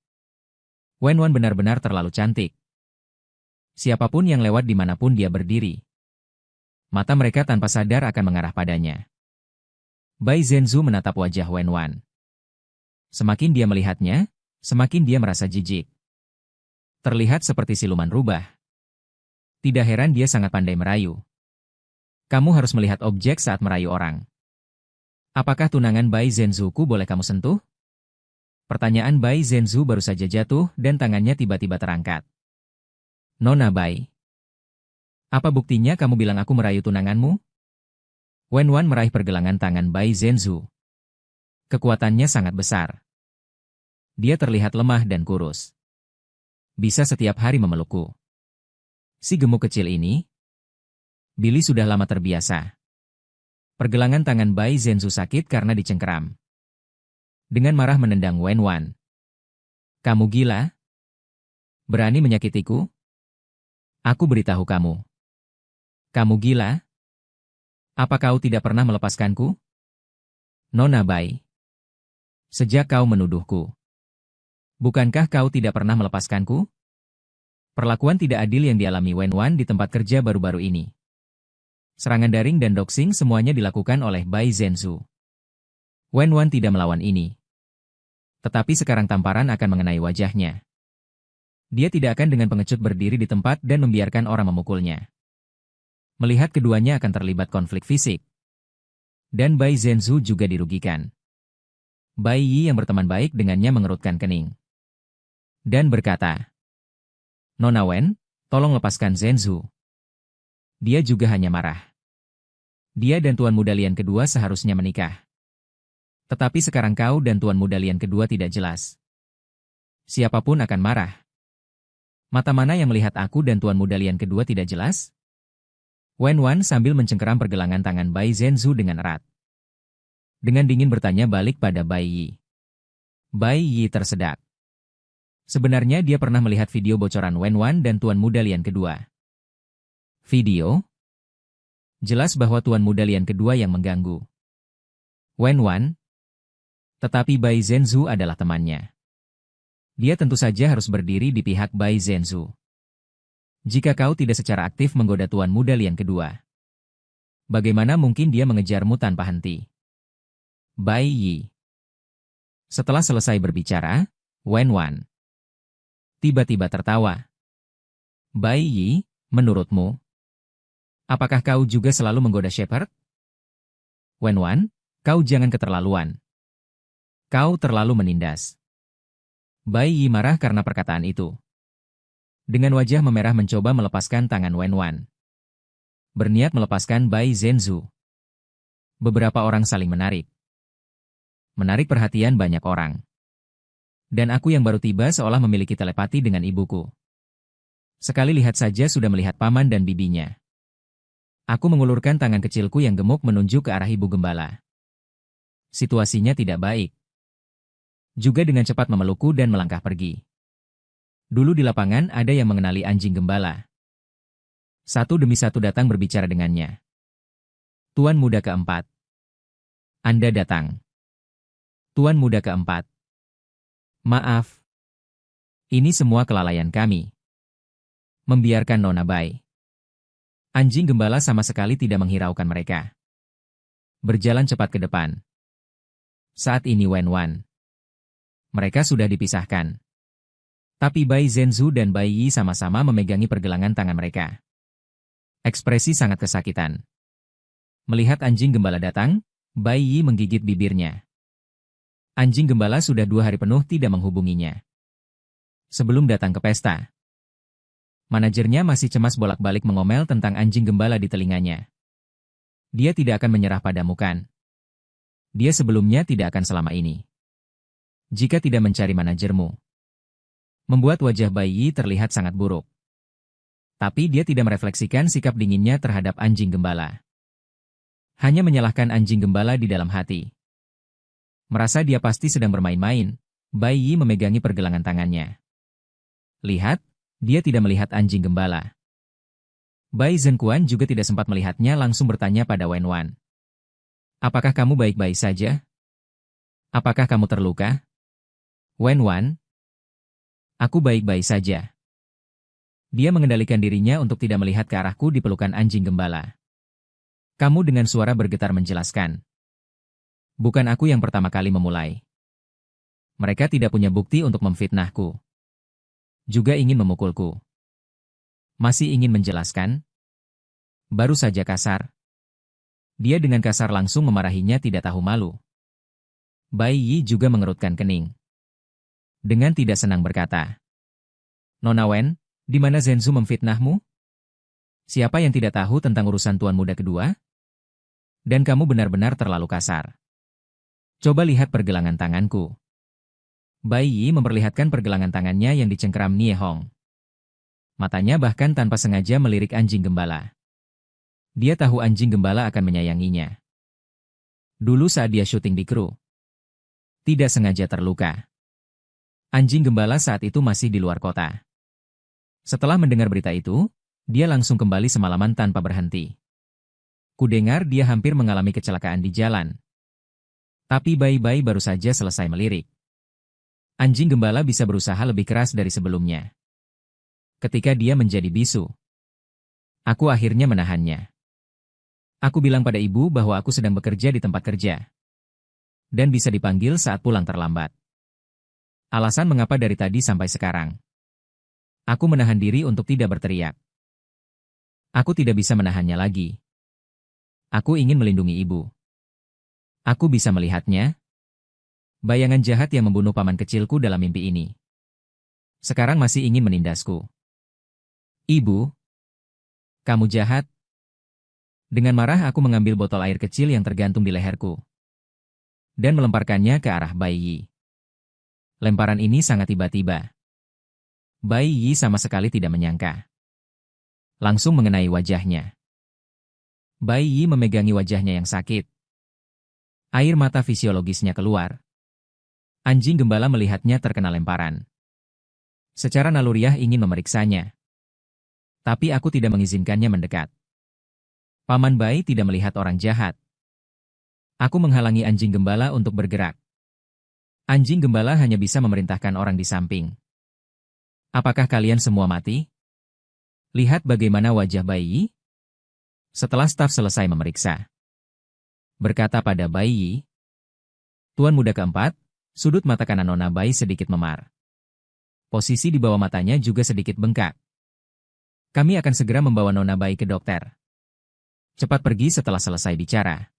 Wen Wan benar-benar terlalu cantik. Siapapun yang lewat dimanapun dia berdiri, mata mereka tanpa sadar akan mengarah padanya. Bai Zhenzu menatap wajah Wen Wan. Semakin dia melihatnya, semakin dia merasa jijik. Terlihat seperti siluman rubah. Tidak heran dia sangat pandai merayu. Kamu harus melihat objek saat merayu orang. Apakah tunangan Bai Zhenzuku boleh kamu sentuh? Pertanyaan Bai Zhenzu baru saja jatuh dan tangannya tiba-tiba terangkat. Nona Bai. Apa buktinya kamu bilang aku merayu tunanganmu? Wen Wan meraih pergelangan tangan Bai Zhenzu. Kekuatannya sangat besar. Dia terlihat lemah dan kurus. Bisa setiap hari memelukku. Si gemuk kecil ini, Billy sudah lama terbiasa. Pergelangan tangan Bai Zhenzu sakit karena dicengkeram. Dengan marah menendang Wen Wan. Kamu gila? Berani menyakitiku? Aku beritahu kamu. Kamu gila? Apa kau tidak pernah melepaskanku? Nona Bai. Sejak kau menuduhku. Bukankah kau tidak pernah melepaskanku? Perlakuan tidak adil yang dialami Wen Wan di tempat kerja baru-baru ini. Serangan daring dan doxing semuanya dilakukan oleh Bai Zhenzu. Wen Wan tidak melawan ini. Tetapi sekarang tamparan akan mengenai wajahnya. Dia tidak akan dengan pengecut berdiri di tempat dan membiarkan orang memukulnya. Melihat keduanya akan terlibat konflik fisik. Dan Bai Zhenzu juga dirugikan. Bai Yi yang berteman baik dengannya mengerutkan kening. Dan berkata, Nona Wen, tolong lepaskan Zhenzu. Dia juga hanya marah. Dia dan Tuan Muda Lian kedua seharusnya menikah. Tetapi sekarang kau dan Tuan Muda Lian kedua tidak jelas. Siapapun akan marah. Mata mana yang melihat aku dan Tuan Muda Lian kedua tidak jelas? Wen Wan sambil mencengkeram pergelangan tangan Bai Zhenzu dengan erat. Dengan dingin bertanya balik pada Bai Yi. Bai Yi tersedak. Sebenarnya dia pernah melihat video bocoran Wen Wan dan Tuan Muda Lian kedua. Video? Jelas bahwa Tuan Muda Lian kedua yang mengganggu Wen Wan. Tetapi Bai Zhenzu adalah temannya. Dia tentu saja harus berdiri di pihak Bai Zhenzu. Jika kau tidak secara aktif menggoda Tuan Muda Lian kedua, bagaimana mungkin dia mengejarmu tanpa henti? Bai Yi. Setelah selesai berbicara, Wen Wan tiba-tiba tertawa. Bai Yi, menurutmu, apakah kau juga selalu menggoda Shepard? Wen Wan, kau jangan keterlaluan. Kau terlalu menindas. Bai Yi marah karena perkataan itu. Dengan wajah memerah mencoba melepaskan tangan Wen Wan. Berniat melepaskan Bai Zhenzu. Beberapa orang saling menarik. Menarik perhatian banyak orang. Dan aku yang baru tiba seolah memiliki telepati dengan ibuku. Sekali lihat saja sudah melihat paman dan bibinya. Aku mengulurkan tangan kecilku yang gemuk menunjuk ke arah ibu gembala. Situasinya tidak baik. Juga dengan cepat memelukku dan melangkah pergi. Dulu di lapangan ada yang mengenali anjing gembala. Satu demi satu datang berbicara dengannya. Tuan muda keempat. Anda datang. Tuan muda keempat. Maaf. Ini semua kelalaian kami. Membiarkan Nona Bai. Anjing gembala sama sekali tidak menghiraukan mereka. Berjalan cepat ke depan. Saat ini Wen Wan. Mereka sudah dipisahkan. Tapi Bai Zhenzu dan Bai Yi sama-sama memegangi pergelangan tangan mereka. Ekspresi sangat kesakitan. Melihat anjing gembala datang, Bai Yi menggigit bibirnya. Anjing gembala sudah 2 hari penuh tidak menghubunginya. Sebelum datang ke pesta, manajernya masih cemas bolak-balik mengomel tentang anjing gembala di telinganya. Dia tidak akan menyerah padamu kan? Dia sebelumnya tidak akan selama ini. Jika tidak mencari manajermu. Membuat wajah Bai Yi terlihat sangat buruk. Tapi dia tidak merefleksikan sikap dinginnya terhadap anjing gembala. Hanya menyalahkan anjing gembala di dalam hati. Merasa dia pasti sedang bermain-main, Bai Yi memegangi pergelangan tangannya. Lihat, dia tidak melihat anjing gembala. Bai Zhenquan juga tidak sempat melihatnya langsung bertanya pada Wen Wan. Apakah kamu baik-baik saja? Apakah kamu terluka? Wen Wan? Aku baik-baik saja. Dia mengendalikan dirinya untuk tidak melihat ke arahku di pelukan anjing gembala. Kamu dengan suara bergetar menjelaskan. Bukan aku yang pertama kali memulai. Mereka tidak punya bukti untuk memfitnahku. Juga ingin memukulku. Masih ingin menjelaskan? Baru saja kasar. Dia dengan kasar langsung memarahinya tidak tahu malu. Bai Yi juga mengerutkan kening. Dengan tidak senang berkata. Nona Wen, di mana Zhenzu memfitnahmu? Siapa yang tidak tahu tentang urusan tuan muda kedua? Dan kamu benar-benar terlalu kasar. Coba lihat pergelangan tanganku. Bai Yi memperlihatkan pergelangan tangannya yang dicengkeram Nie Hong. Matanya bahkan tanpa sengaja melirik anjing gembala. Dia tahu anjing gembala akan menyayanginya. Dulu saat dia syuting di kru. Tidak sengaja terluka. Anjing gembala saat itu masih di luar kota. Setelah mendengar berita itu, dia langsung kembali semalaman tanpa berhenti. Kudengar dia hampir mengalami kecelakaan di jalan. Tapi Bai baru saja selesai melirik. Anjing gembala bisa berusaha lebih keras dari sebelumnya. Ketika dia menjadi bisu, aku akhirnya menahannya. Aku bilang pada ibu bahwa aku sedang bekerja di tempat kerja. Dan bisa dipanggil saat pulang terlambat. Alasan mengapa dari tadi sampai sekarang. Aku menahan diri untuk tidak berteriak. Aku tidak bisa menahannya lagi. Aku ingin melindungi ibu. Aku bisa melihatnya. Bayangan jahat yang membunuh paman kecilku dalam mimpi ini. Sekarang masih ingin menindasku. Ibu, kamu jahat. Dengan marah aku mengambil botol air kecil yang tergantung di leherku. Dan melemparkannya ke arah Bai Yi. Lemparan ini sangat tiba-tiba. Bai Yi sama sekali tidak menyangka. Langsung mengenai wajahnya. Bai Yi memegangi wajahnya yang sakit. Air mata fisiologisnya keluar. Anjing gembala melihatnya terkena lemparan. Secara naluriah ingin memeriksanya. Tapi aku tidak mengizinkannya mendekat. Paman Bai tidak melihat orang jahat. Aku menghalangi anjing gembala untuk bergerak. Anjing gembala hanya bisa memerintahkan orang di samping. Apakah kalian semua mati? Lihat bagaimana wajah Bai Yi. Setelah staf selesai memeriksa. Berkata pada Bai Yi. Tuan muda keempat, sudut mata kanan Nona Bai sedikit memar. Posisi di bawah matanya juga sedikit bengkak. Kami akan segera membawa Nona Bai ke dokter. Cepat pergi setelah selesai bicara.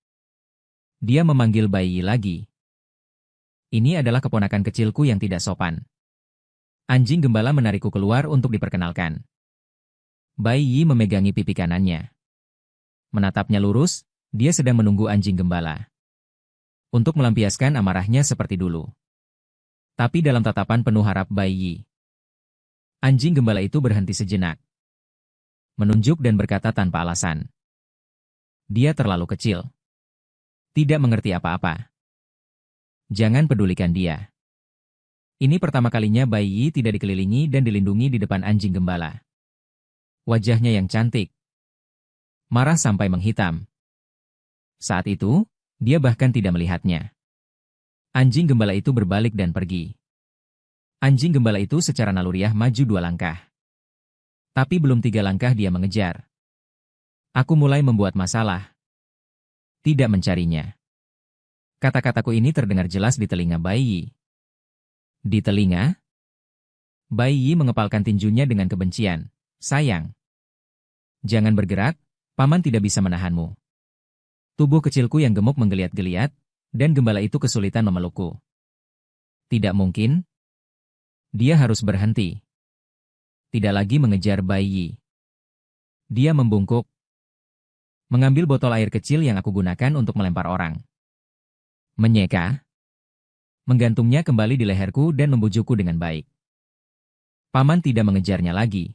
Dia memanggil Bai Yi lagi. Ini adalah keponakan kecilku yang tidak sopan. Anjing gembala menarikku keluar untuk diperkenalkan. Bai Yi memegangi pipi kanannya. Menatapnya lurus, dia sedang menunggu anjing gembala. Untuk melampiaskan amarahnya seperti dulu. Tapi dalam tatapan penuh harap Bai Yi. Anjing gembala itu berhenti sejenak. Menunjuk dan berkata tanpa alasan. Dia terlalu kecil. Tidak mengerti apa-apa. Jangan pedulikan dia. Ini pertama kalinya Bai Yi tidak dikelilingi dan dilindungi di depan anjing gembala. Wajahnya yang cantik. Marah sampai menghitam. Saat itu, dia bahkan tidak melihatnya. Anjing gembala itu berbalik dan pergi. Anjing gembala itu secara naluriah maju 2 langkah. Tapi belum 3 langkah dia mengejar. Aku mulai membuat masalah. Tidak mencarinya. Kata-kataku ini terdengar jelas di telinga Bai Yi. Di telinga? Bai Yi mengepalkan tinjunya dengan kebencian. Sayang. Jangan bergerak. Paman tidak bisa menahanmu. Tubuh kecilku yang gemuk menggeliat-geliat, dan gembala itu kesulitan memelukku. Tidak mungkin. Dia harus berhenti. Tidak lagi mengejar Bai Yi. Dia membungkuk. Mengambil botol air kecil yang aku gunakan untuk melempar orang. Menyeka. Menggantungnya kembali di leherku dan membujukku dengan baik. Paman tidak mengejarnya lagi.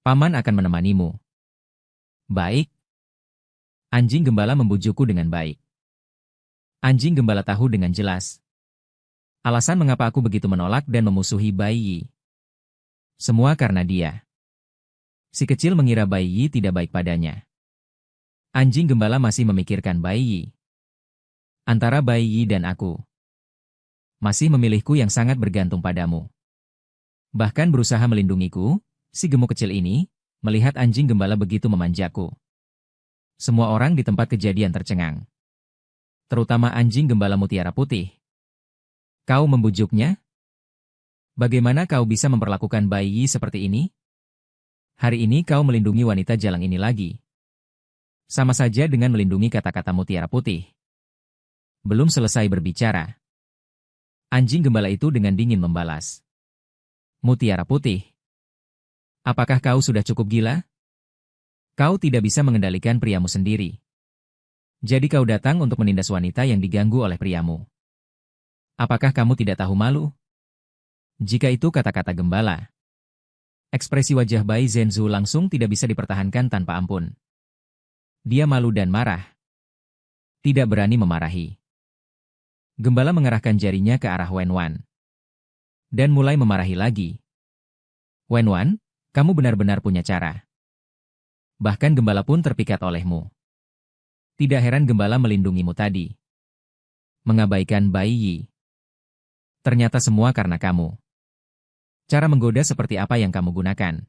Paman akan menemanimu. Baik. Anjing gembala membujukku dengan baik. Anjing gembala tahu dengan jelas alasan mengapa aku begitu menolak dan memusuhi Bai Yi. Semua karena dia. Si kecil mengira Bai Yi tidak baik padanya. Anjing gembala masih memikirkan Bai Yi. Antara Bai Yi dan aku. Masih memilihku yang sangat bergantung padamu. Bahkan berusaha melindungiku, si gemuk kecil ini, melihat anjing gembala begitu memanjaku. Semua orang di tempat kejadian tercengang. Terutama anjing gembala mutiara putih. Kau membujuknya? Bagaimana kau bisa memperlakukan Bai Yi seperti ini? Hari ini kau melindungi wanita jalang ini lagi. Sama saja dengan melindungi kata-kata mutiara putih. Belum selesai berbicara. Anjing gembala itu dengan dingin membalas. Mutiara putih. Apakah kau sudah cukup gila? Kau tidak bisa mengendalikan priamu sendiri. Jadi kau datang untuk menindas wanita yang diganggu oleh priamu. Apakah kamu tidak tahu malu? Jika itu kata-kata gembala. Ekspresi wajah Bai Zhenzu langsung tidak bisa dipertahankan tanpa ampun. Dia malu dan marah. Tidak berani memarahi. Gembala mengerahkan jarinya ke arah Wenwan. Dan mulai memarahi lagi. Wenwan, kamu benar-benar punya cara. Bahkan gembala pun terpikat olehmu. Tidak heran gembala melindungimu tadi. Mengabaikan Bai Yi. Ternyata semua karena kamu. Cara menggoda seperti apa yang kamu gunakan?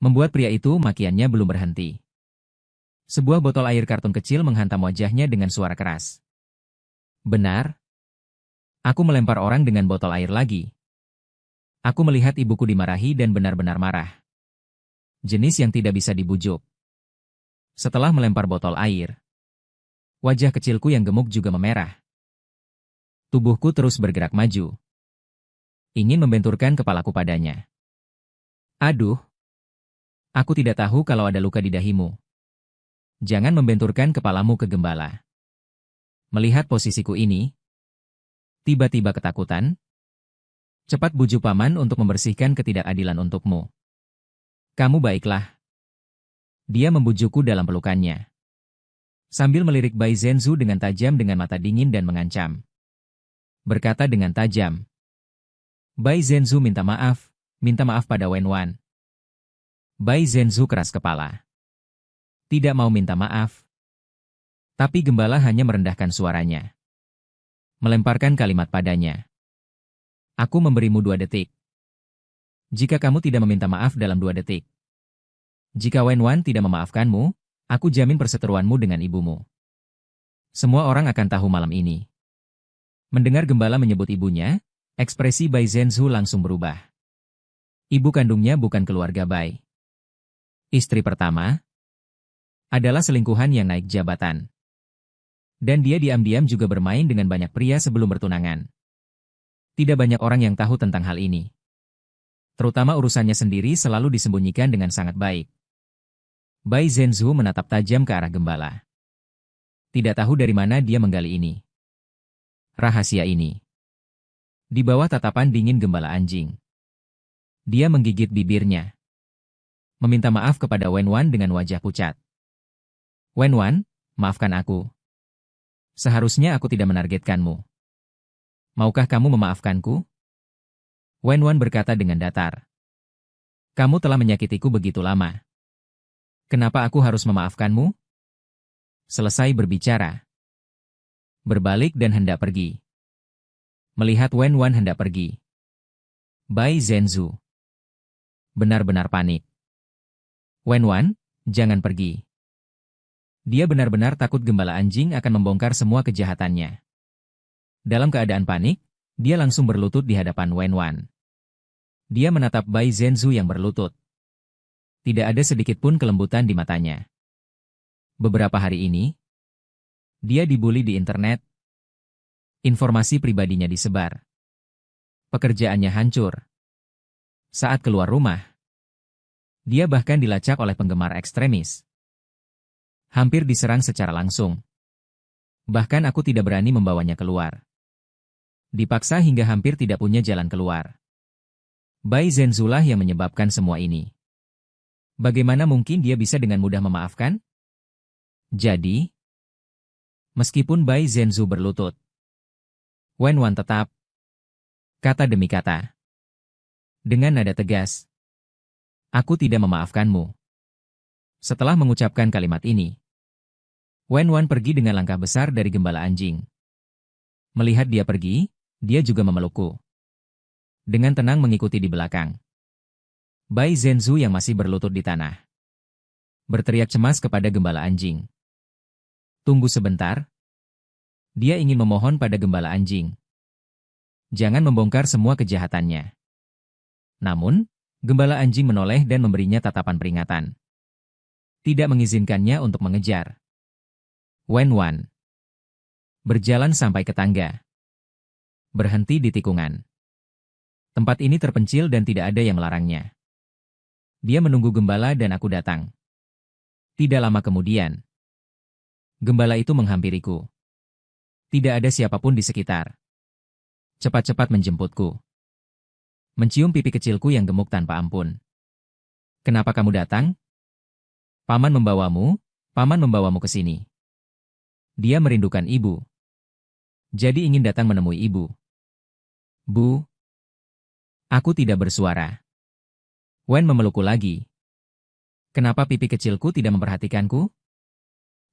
Membuat pria itu makiannya belum berhenti. Sebuah botol air karton kecil menghantam wajahnya dengan suara keras. Benar. Aku melempar orang dengan botol air lagi. Aku melihat ibuku dimarahi dan benar-benar marah. Jenis yang tidak bisa dibujuk. Setelah melempar botol air, wajah kecilku yang gemuk juga memerah. Tubuhku terus bergerak maju. Ingin membenturkan kepalaku padanya. Aduh. Aku tidak tahu kalau ada luka di dahimu. Jangan membenturkan kepalamu ke gembala. Melihat posisiku ini, tiba-tiba ketakutan. Cepat bujuk paman untuk membersihkan ketidakadilan untukmu. Kamu baiklah. Dia membujukku dalam pelukannya. Sambil melirik Bai Zhenzu dengan tajam dengan mata dingin dan mengancam. Berkata dengan tajam. Bai Zhenzu minta maaf pada Wenwan. Bai Zhenzu keras kepala. Tidak mau minta maaf. Tapi gembala hanya merendahkan suaranya. Melemparkan kalimat padanya. Aku memberimu 2 detik. Jika kamu tidak meminta maaf dalam 2 detik. Jika Wenwan tidak memaafkanmu, aku jamin perseteruanmu dengan ibumu. Semua orang akan tahu malam ini. Mendengar gembala menyebut ibunya, ekspresi Bai Zhenzu langsung berubah. Ibu kandungnya bukan keluarga Bai. Istri pertama adalah selingkuhan yang naik jabatan. Dan dia diam-diam juga bermain dengan banyak pria sebelum bertunangan. Tidak banyak orang yang tahu tentang hal ini. Terutama urusannya sendiri selalu disembunyikan dengan sangat baik. Bai Zhenzu menatap tajam ke arah gembala. Tidak tahu dari mana dia menggali ini. Rahasia ini. Di bawah tatapan dingin gembala anjing. Dia menggigit bibirnya. Meminta maaf kepada Wenwan dengan wajah pucat. Wenwan, maafkan aku. Seharusnya aku tidak menargetkanmu. Maukah kamu memaafkanku? Wenwan berkata dengan datar. Kamu telah menyakitiku begitu lama. Kenapa aku harus memaafkanmu? Selesai berbicara. Berbalik dan hendak pergi. Melihat Wenwan hendak pergi. Bai Zhenzu benar-benar panik. Wenwan, jangan pergi. Dia benar-benar takut gembala anjing akan membongkar semua kejahatannya. Dalam keadaan panik, dia langsung berlutut di hadapan Wenwan. Dia menatap Bai Zhenzu yang berlutut. Tidak ada sedikit pun kelembutan di matanya. Beberapa hari ini, dia dibully di internet. Informasi pribadinya disebar. Pekerjaannya hancur. Saat keluar rumah, dia bahkan dilacak oleh penggemar ekstremis. Hampir diserang secara langsung. Bahkan aku tidak berani membawanya keluar. Dipaksa hingga hampir tidak punya jalan keluar. Bai Zhenzulah yang menyebabkan semua ini. Bagaimana mungkin dia bisa dengan mudah memaafkan? Jadi, meskipun Bai Zhenzu berlutut, Wen Wan tetap, kata demi kata, dengan nada tegas, aku tidak memaafkanmu. Setelah mengucapkan kalimat ini, Wen Wan pergi dengan langkah besar dari gembala anjing. Melihat dia pergi, dia juga memelukku. Dengan tenang mengikuti di belakang. Bai Zhenzu yang masih berlutut di tanah berteriak cemas kepada gembala anjing. Tunggu sebentar. Dia ingin memohon pada gembala anjing. Jangan membongkar semua kejahatannya. Namun, gembala anjing menoleh dan memberinya tatapan peringatan. Tidak mengizinkannya untuk mengejar Wen Wan. Berjalan sampai ke tangga. Berhenti di tikungan. Tempat ini terpencil dan tidak ada yang melarangnya. Dia menunggu gembala dan aku datang. Tidak lama kemudian, gembala itu menghampiriku. Tidak ada siapapun di sekitar. Cepat-cepat menjemputku. Mencium pipi kecilku yang gemuk tanpa ampun. Kenapa kamu datang? Paman membawamu ke sini. Dia merindukan ibu. Jadi ingin datang menemui ibu. Bu. Aku tidak bersuara. Wen memelukku lagi. Kenapa pipi kecilku tidak memperhatikanku?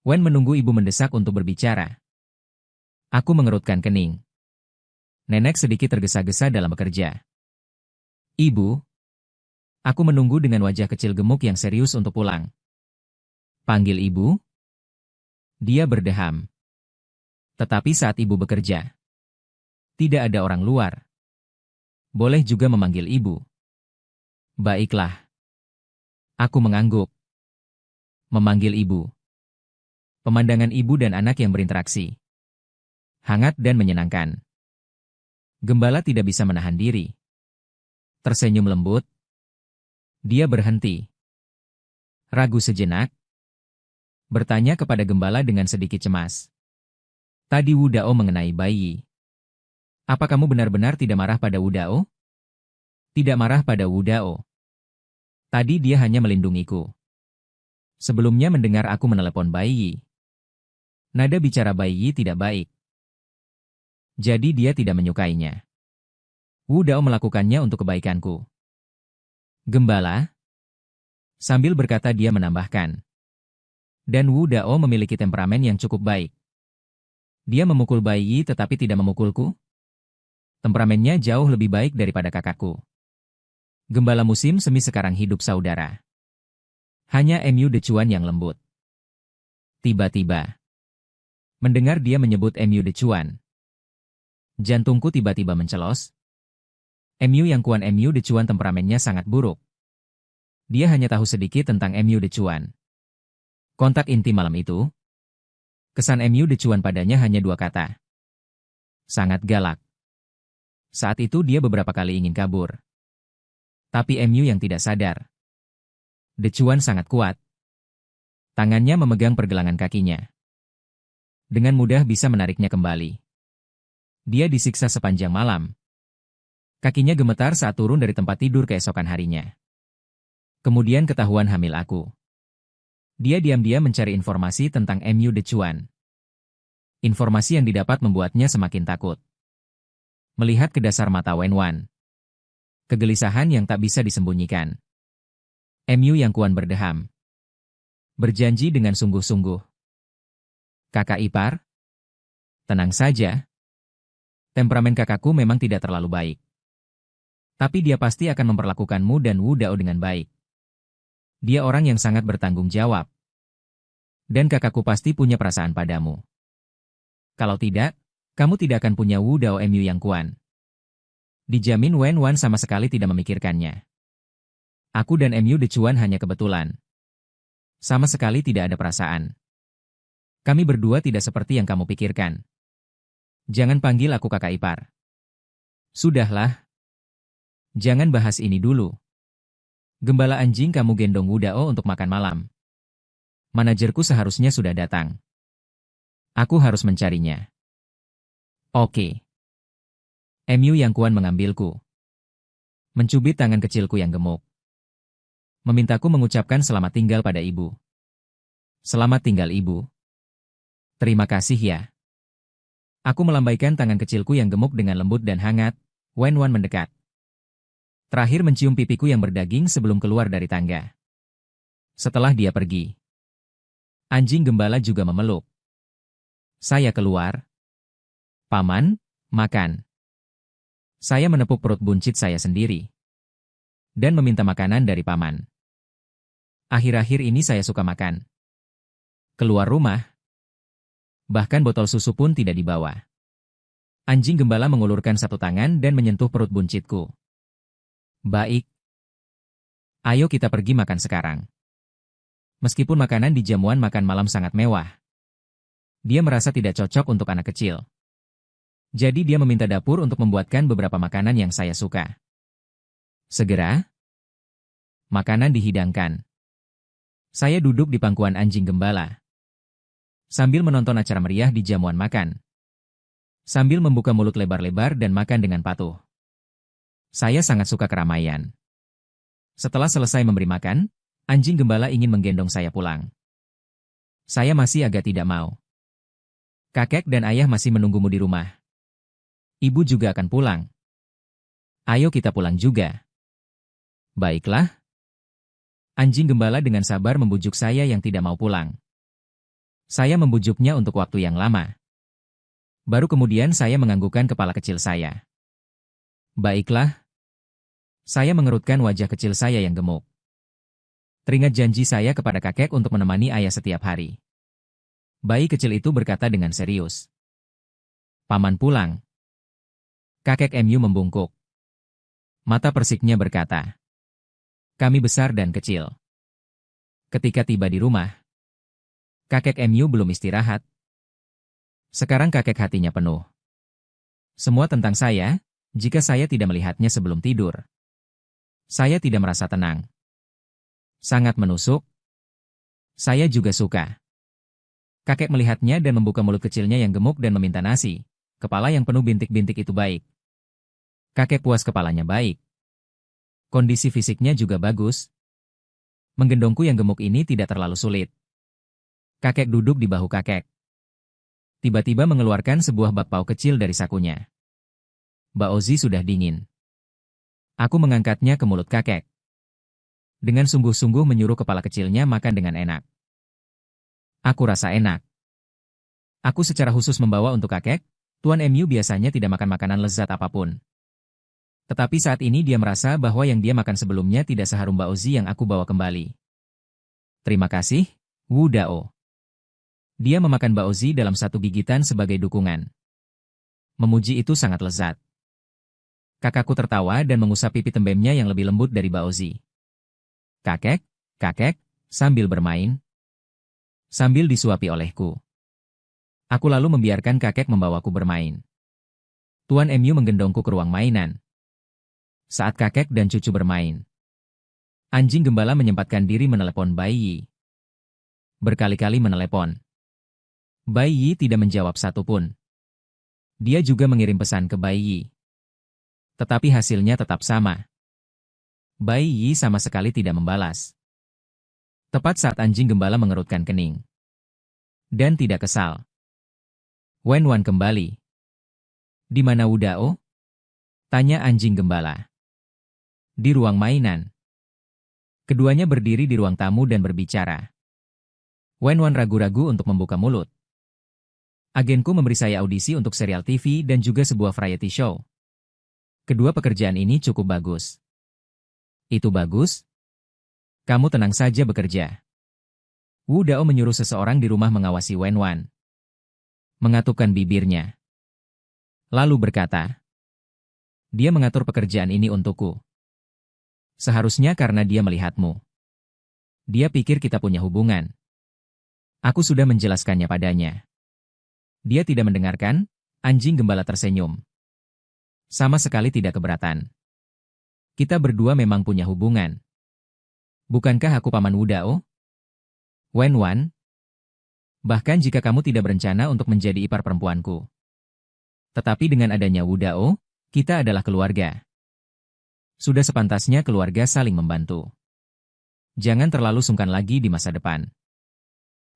Wen menunggu ibu mendesak untuk berbicara. Aku mengerutkan kening. Nenek sedikit tergesa-gesa dalam bekerja. Ibu. Aku menunggu dengan wajah kecil gemuk yang serius untuk pulang. Panggil ibu? Dia berdeham. Tetapi saat ibu bekerja, tidak ada orang luar. Boleh juga memanggil ibu. Baiklah. Aku mengangguk. Memanggil ibu. Pemandangan ibu dan anak yang berinteraksi. Hangat dan menyenangkan. Gembala tidak bisa menahan diri. Tersenyum lembut. Dia berhenti. Ragu sejenak. Bertanya kepada gembala dengan sedikit cemas. Tadi Wu Dao mengenai bayi. Apa kamu benar-benar tidak marah pada Wu Dao? Tidak marah pada Wu Dao. Tadi dia hanya melindungiku. Sebelumnya mendengar aku menelepon bayi. Nada bicara bayi tidak baik. Jadi dia tidak menyukainya. Wu Dao melakukannya untuk kebaikanku. Gembala? Sambil berkata dia menambahkan. Dan Wu Dao memiliki temperamen yang cukup baik. Dia memukul bayi tetapi tidak memukulku? Temperamennya jauh lebih baik daripada kakakku. Gembala musim semi sekarang hidup saudara. Hanya Mu Decuan yang lembut. Tiba-tiba. Mendengar dia menyebut Mu Decuan. Jantungku tiba-tiba mencelos. Mu yang Kuan Mu Decuan temperamennya sangat buruk. Dia hanya tahu sedikit tentang Mu Decuan. Kontak inti malam itu. Kesan Mu Decuan padanya hanya 2 kata. Sangat galak. Saat itu dia beberapa kali ingin kabur. Tapi Mu yang tidak sadar. Decuan sangat kuat. Tangannya memegang pergelangan kakinya. Dengan mudah bisa menariknya kembali. Dia disiksa sepanjang malam. Kakinya gemetar saat turun dari tempat tidur keesokan harinya. Kemudian ketahuan hamil aku. Dia diam-diam mencari informasi tentang Mu Decuan. Informasi yang didapat membuatnya semakin takut. Melihat ke dasar mata Wen Wan. Kegelisahan yang tak bisa disembunyikan. Mu yang Kuan berdeham. Berjanji dengan sungguh-sungguh. Kakak ipar? Tenang saja. Temperamen kakakku memang tidak terlalu baik. Tapi dia pasti akan memperlakukanmu dan Wu Dao dengan baik. Dia orang yang sangat bertanggung jawab. Dan kakakku pasti punya perasaan padamu. Kalau tidak, kamu tidak akan punya Wu Dao Mu yang Kuan. Dijamin Wen Wan sama sekali tidak memikirkannya. Aku dan Mu Decuan hanya kebetulan. Sama sekali tidak ada perasaan. Kami berdua tidak seperti yang kamu pikirkan. Jangan panggil aku kakak ipar. Sudahlah, Jangan bahas ini dulu. Gembala anjing, kamu gendong Wu Dao untuk makan malam. Manajerku seharusnya sudah datang. Aku harus mencarinya. Oke. Emu yang kuat mengambilku. Mencubit tangan kecilku yang gemuk. Memintaku mengucapkan selamat tinggal pada ibu. Selamat tinggal ibu. Terima kasih ya. Aku melambaikan tangan kecilku yang gemuk dengan lembut dan hangat. Wenwan mendekat. Terakhir mencium pipiku yang berdaging sebelum keluar dari tangga. Setelah dia pergi, anjing gembala juga memeluk. Saya keluar. Paman, makan. Saya menepuk perut buncit saya sendiri. Dan meminta makanan dari paman. Akhir-akhir ini saya suka makan. Keluar rumah. Bahkan botol susu pun tidak dibawa. Anjing gembala mengulurkan satu tangan dan menyentuh perut buncitku. Baik. Ayo kita pergi makan sekarang. Meskipun makanan di jamuan makan malam sangat mewah, dia merasa tidak cocok untuk anak kecil. Jadi dia meminta dapur untuk membuatkan beberapa makanan yang saya suka. Segera, makanan dihidangkan. Saya duduk di pangkuan anjing gembala, sambil menonton acara meriah di jamuan makan. Sambil membuka mulut lebar-lebar dan makan dengan patuh. Saya sangat suka keramaian. Setelah selesai memberi makan, anjing gembala ingin menggendong saya pulang. Saya masih agak tidak mau. Kakek dan ayah masih menunggumu di rumah. Ibu juga akan pulang. Ayo kita pulang juga. Baiklah. Anjing gembala dengan sabar membujuk saya yang tidak mau pulang. Saya membujuknya untuk waktu yang lama. Baru kemudian saya menganggukkan kepala kecil saya. Baiklah. Saya mengerutkan wajah kecil saya yang gemuk. Teringat janji saya kepada kakek untuk menemani ayah setiap hari. Bayi kecil itu berkata dengan serius. Paman pulang. Kakek Mu membungkuk. Mata persiknya berkata. Kami besar dan kecil. Ketika tiba di rumah, kakek Mu belum istirahat. Sekarang kakek hatinya penuh. Semua tentang saya, jika saya tidak melihatnya sebelum tidur. Saya tidak merasa tenang. Sangat menusuk. Saya juga suka. Kakek melihatnya dan membuka mulut kecilnya yang gemuk dan meminta nasi. Kepala yang penuh bintik-bintik itu baik. Kakek puas kepalanya baik. Kondisi fisiknya juga bagus. Menggendongku yang gemuk ini tidak terlalu sulit. Kakek duduk di bahu kakek. Tiba-tiba mengeluarkan sebuah bakpao kecil dari sakunya. Baozi sudah dingin. Aku mengangkatnya ke mulut kakek. Dengan sungguh-sungguh menyuruh kepala kecilnya makan dengan enak. Aku rasa enak. Aku secara khusus membawa untuk kakek. Tuan Mu biasanya tidak makan makanan lezat apapun. Tetapi saat ini dia merasa bahwa yang dia makan sebelumnya tidak seharum baozi yang aku bawa kembali. Terima kasih, Wu Dao. Dia memakan baozi dalam satu gigitan sebagai dukungan. Memuji itu sangat lezat. Kakakku tertawa dan mengusap pipi tembemnya yang lebih lembut dari baozi. Kakek, kakek, sambil bermain. Sambil disuapi olehku. Aku lalu membiarkan kakek membawaku bermain. Tuan Mu menggendongku ke ruang mainan. Saat kakek dan cucu bermain, anjing gembala menyempatkan diri menelepon Bai Yi. Berkali-kali menelepon. Bai Yi tidak menjawab satupun. Dia juga mengirim pesan ke Bai Yi. Tetapi hasilnya tetap sama. Bai Yi sama sekali tidak membalas. Tepat saat anjing gembala mengerutkan kening. Dan tidak kesal. Wenwan kembali. Di mana Wu Dao? Tanya anjing gembala. Di ruang mainan. Keduanya berdiri di ruang tamu dan berbicara. Wenwan ragu-ragu untuk membuka mulut. Agenku memberi saya audisi untuk serial TV dan juga sebuah variety show. Kedua pekerjaan ini cukup bagus. Itu bagus? Kamu tenang saja bekerja. Wu Dao menyuruh seseorang di rumah mengawasi Wenwan. Mengatupkan bibirnya. Lalu berkata, dia mengatur pekerjaan ini untukku. Seharusnya karena dia melihatmu. Dia pikir kita punya hubungan. Aku sudah menjelaskannya padanya. Dia tidak mendengarkan, anjing gembala tersenyum. Sama sekali tidak keberatan. Kita berdua memang punya hubungan. Bukankah aku paman Wu Dao? Wenwan. Bahkan jika kamu tidak berencana untuk menjadi ipar perempuanku. Tetapi dengan adanya Wu Dao, kita adalah keluarga. Sudah sepantasnya keluarga saling membantu. Jangan terlalu sungkan lagi di masa depan.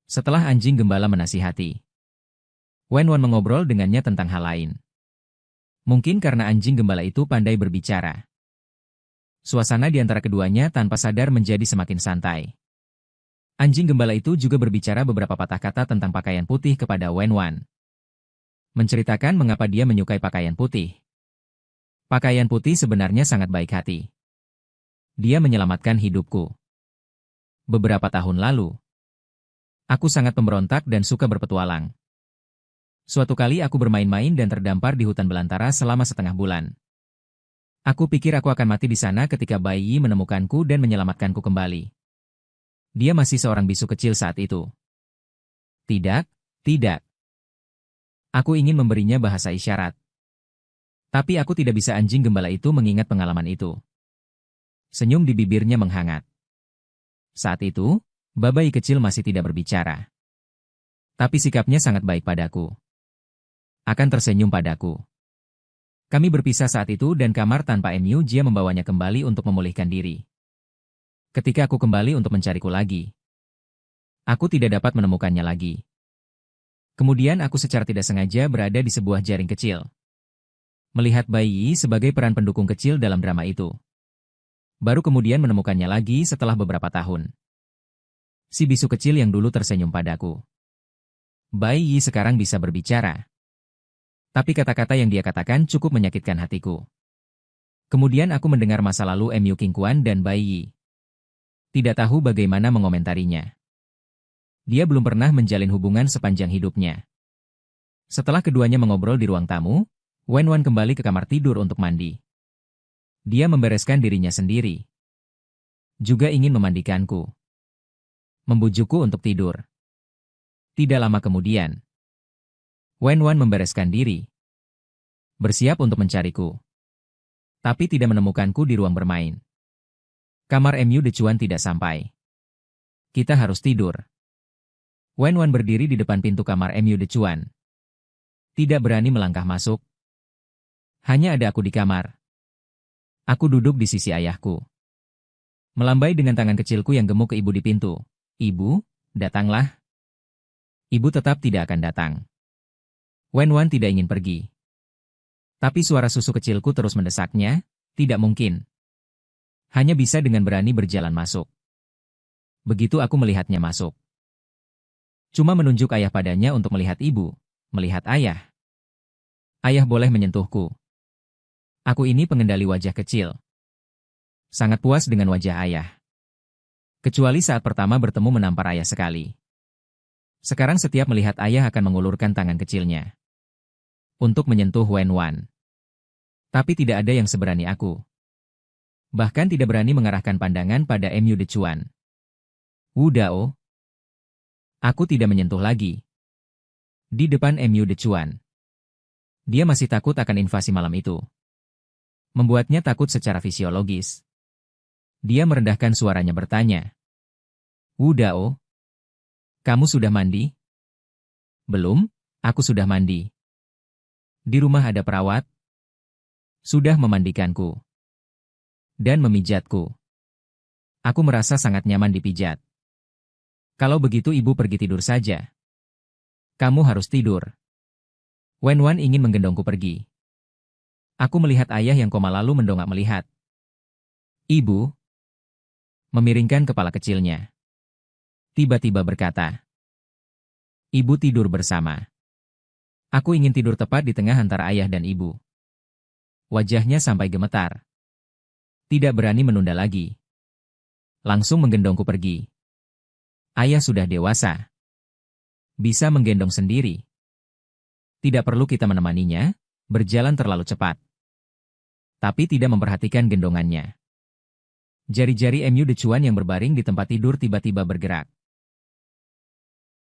Setelah anjing gembala menasihati, Wenwan mengobrol dengannya tentang hal lain. Mungkin karena anjing gembala itu pandai berbicara. Suasana di antara keduanya tanpa sadar menjadi semakin santai. Anjing gembala itu juga berbicara beberapa patah kata tentang pakaian putih kepada Wenwan. Menceritakan mengapa dia menyukai pakaian putih. Pakaian putih sebenarnya sangat baik hati. Dia menyelamatkan hidupku. Beberapa tahun lalu, aku sangat pemberontak dan suka berpetualang. Suatu kali aku bermain-main dan terdampar di hutan belantara selama setengah bulan. Aku pikir aku akan mati di sana ketika Bai Yi menemukanku dan menyelamatkanku kembali. Dia masih seorang bisu kecil saat itu. Tidak, tidak. Aku ingin memberinya bahasa isyarat. Tapi aku tidak bisa. Anjing gembala itu mengingat pengalaman itu. Senyum di bibirnya menghangat. Saat itu, babai kecil masih tidak berbicara. Tapi sikapnya sangat baik padaku. Akan tersenyum padaku. Kami berpisah saat itu dan kamar tanpa Mu Jia membawanya kembali untuk memulihkan diri. Ketika aku kembali untuk mencariku lagi, aku tidak dapat menemukannya lagi. Kemudian aku secara tidak sengaja berada di sebuah jaring kecil. Melihat Bai Yi sebagai peran pendukung kecil dalam drama itu. Baru kemudian menemukannya lagi setelah beberapa tahun. Si bisu kecil yang dulu tersenyum padaku. Bai Yi sekarang bisa berbicara. Tapi kata-kata yang dia katakan cukup menyakitkan hatiku. Kemudian aku mendengar masa lalu Mu Qingquan dan Bai Yi. Tidak tahu bagaimana mengomentarinya. Dia belum pernah menjalin hubungan sepanjang hidupnya. Setelah keduanya mengobrol di ruang tamu, Wenwan kembali ke kamar tidur untuk mandi. Dia membereskan dirinya sendiri. Juga ingin memandikanku. Membujukku untuk tidur. Tidak lama kemudian, Wenwan membereskan diri. Bersiap untuk mencariku. Tapi tidak menemukanku di ruang bermain. Kamar Mu Decuan tidak sampai. Kita harus tidur. Wenwan berdiri di depan pintu kamar Mu Decuan. Tidak berani melangkah masuk. Hanya ada aku di kamar. Aku duduk di sisi ayahku. Melambai dengan tangan kecilku yang gemuk ke ibu di pintu. Ibu, datanglah. Ibu tetap tidak akan datang. Wenwan tidak ingin pergi. Tapi suara susu kecilku terus mendesaknya, tidak mungkin. Hanya bisa dengan berani berjalan masuk. Begitu aku melihatnya masuk. Cuma menunjuk ayah padanya untuk melihat ibu, melihat ayah. Ayah boleh menyentuhku. Aku ini pengendali wajah kecil. Sangat puas dengan wajah ayah. Kecuali saat pertama bertemu menampar ayah sekali. Sekarang setiap melihat ayah akan mengulurkan tangan kecilnya untuk menyentuh Wenwan. Tapi tidak ada yang seberani aku. Bahkan tidak berani mengarahkan pandangan pada Mu Decuan. Wu Dao. Aku tidak menyentuh lagi. Di depan Mu Decuan. Dia masih takut akan invasi malam itu. Membuatnya takut secara fisiologis. Dia merendahkan suaranya bertanya. Wu Dao, kamu sudah mandi? Belum, aku sudah mandi. Di rumah ada perawat? Sudah memandikanku. Dan memijatku. Aku merasa sangat nyaman dipijat. Kalau begitu ibu pergi tidur saja. Kamu harus tidur. Wenwan ingin menggendongku pergi. Aku melihat ayah yang koma lalu mendongak melihat. Ibu. Memiringkan kepala kecilnya. Tiba-tiba berkata. Ibu tidur bersama. Aku ingin tidur tepat di tengah antara ayah dan ibu. Wajahnya sampai gemetar. Tidak berani menunda lagi. Langsung menggendongku pergi. Ayah sudah dewasa. Bisa menggendong sendiri. Tidak perlu kita menemaninya, berjalan terlalu cepat. Tapi tidak memperhatikan gendongannya. Jari-jari Mu Decuan yang berbaring di tempat tidur tiba-tiba bergerak.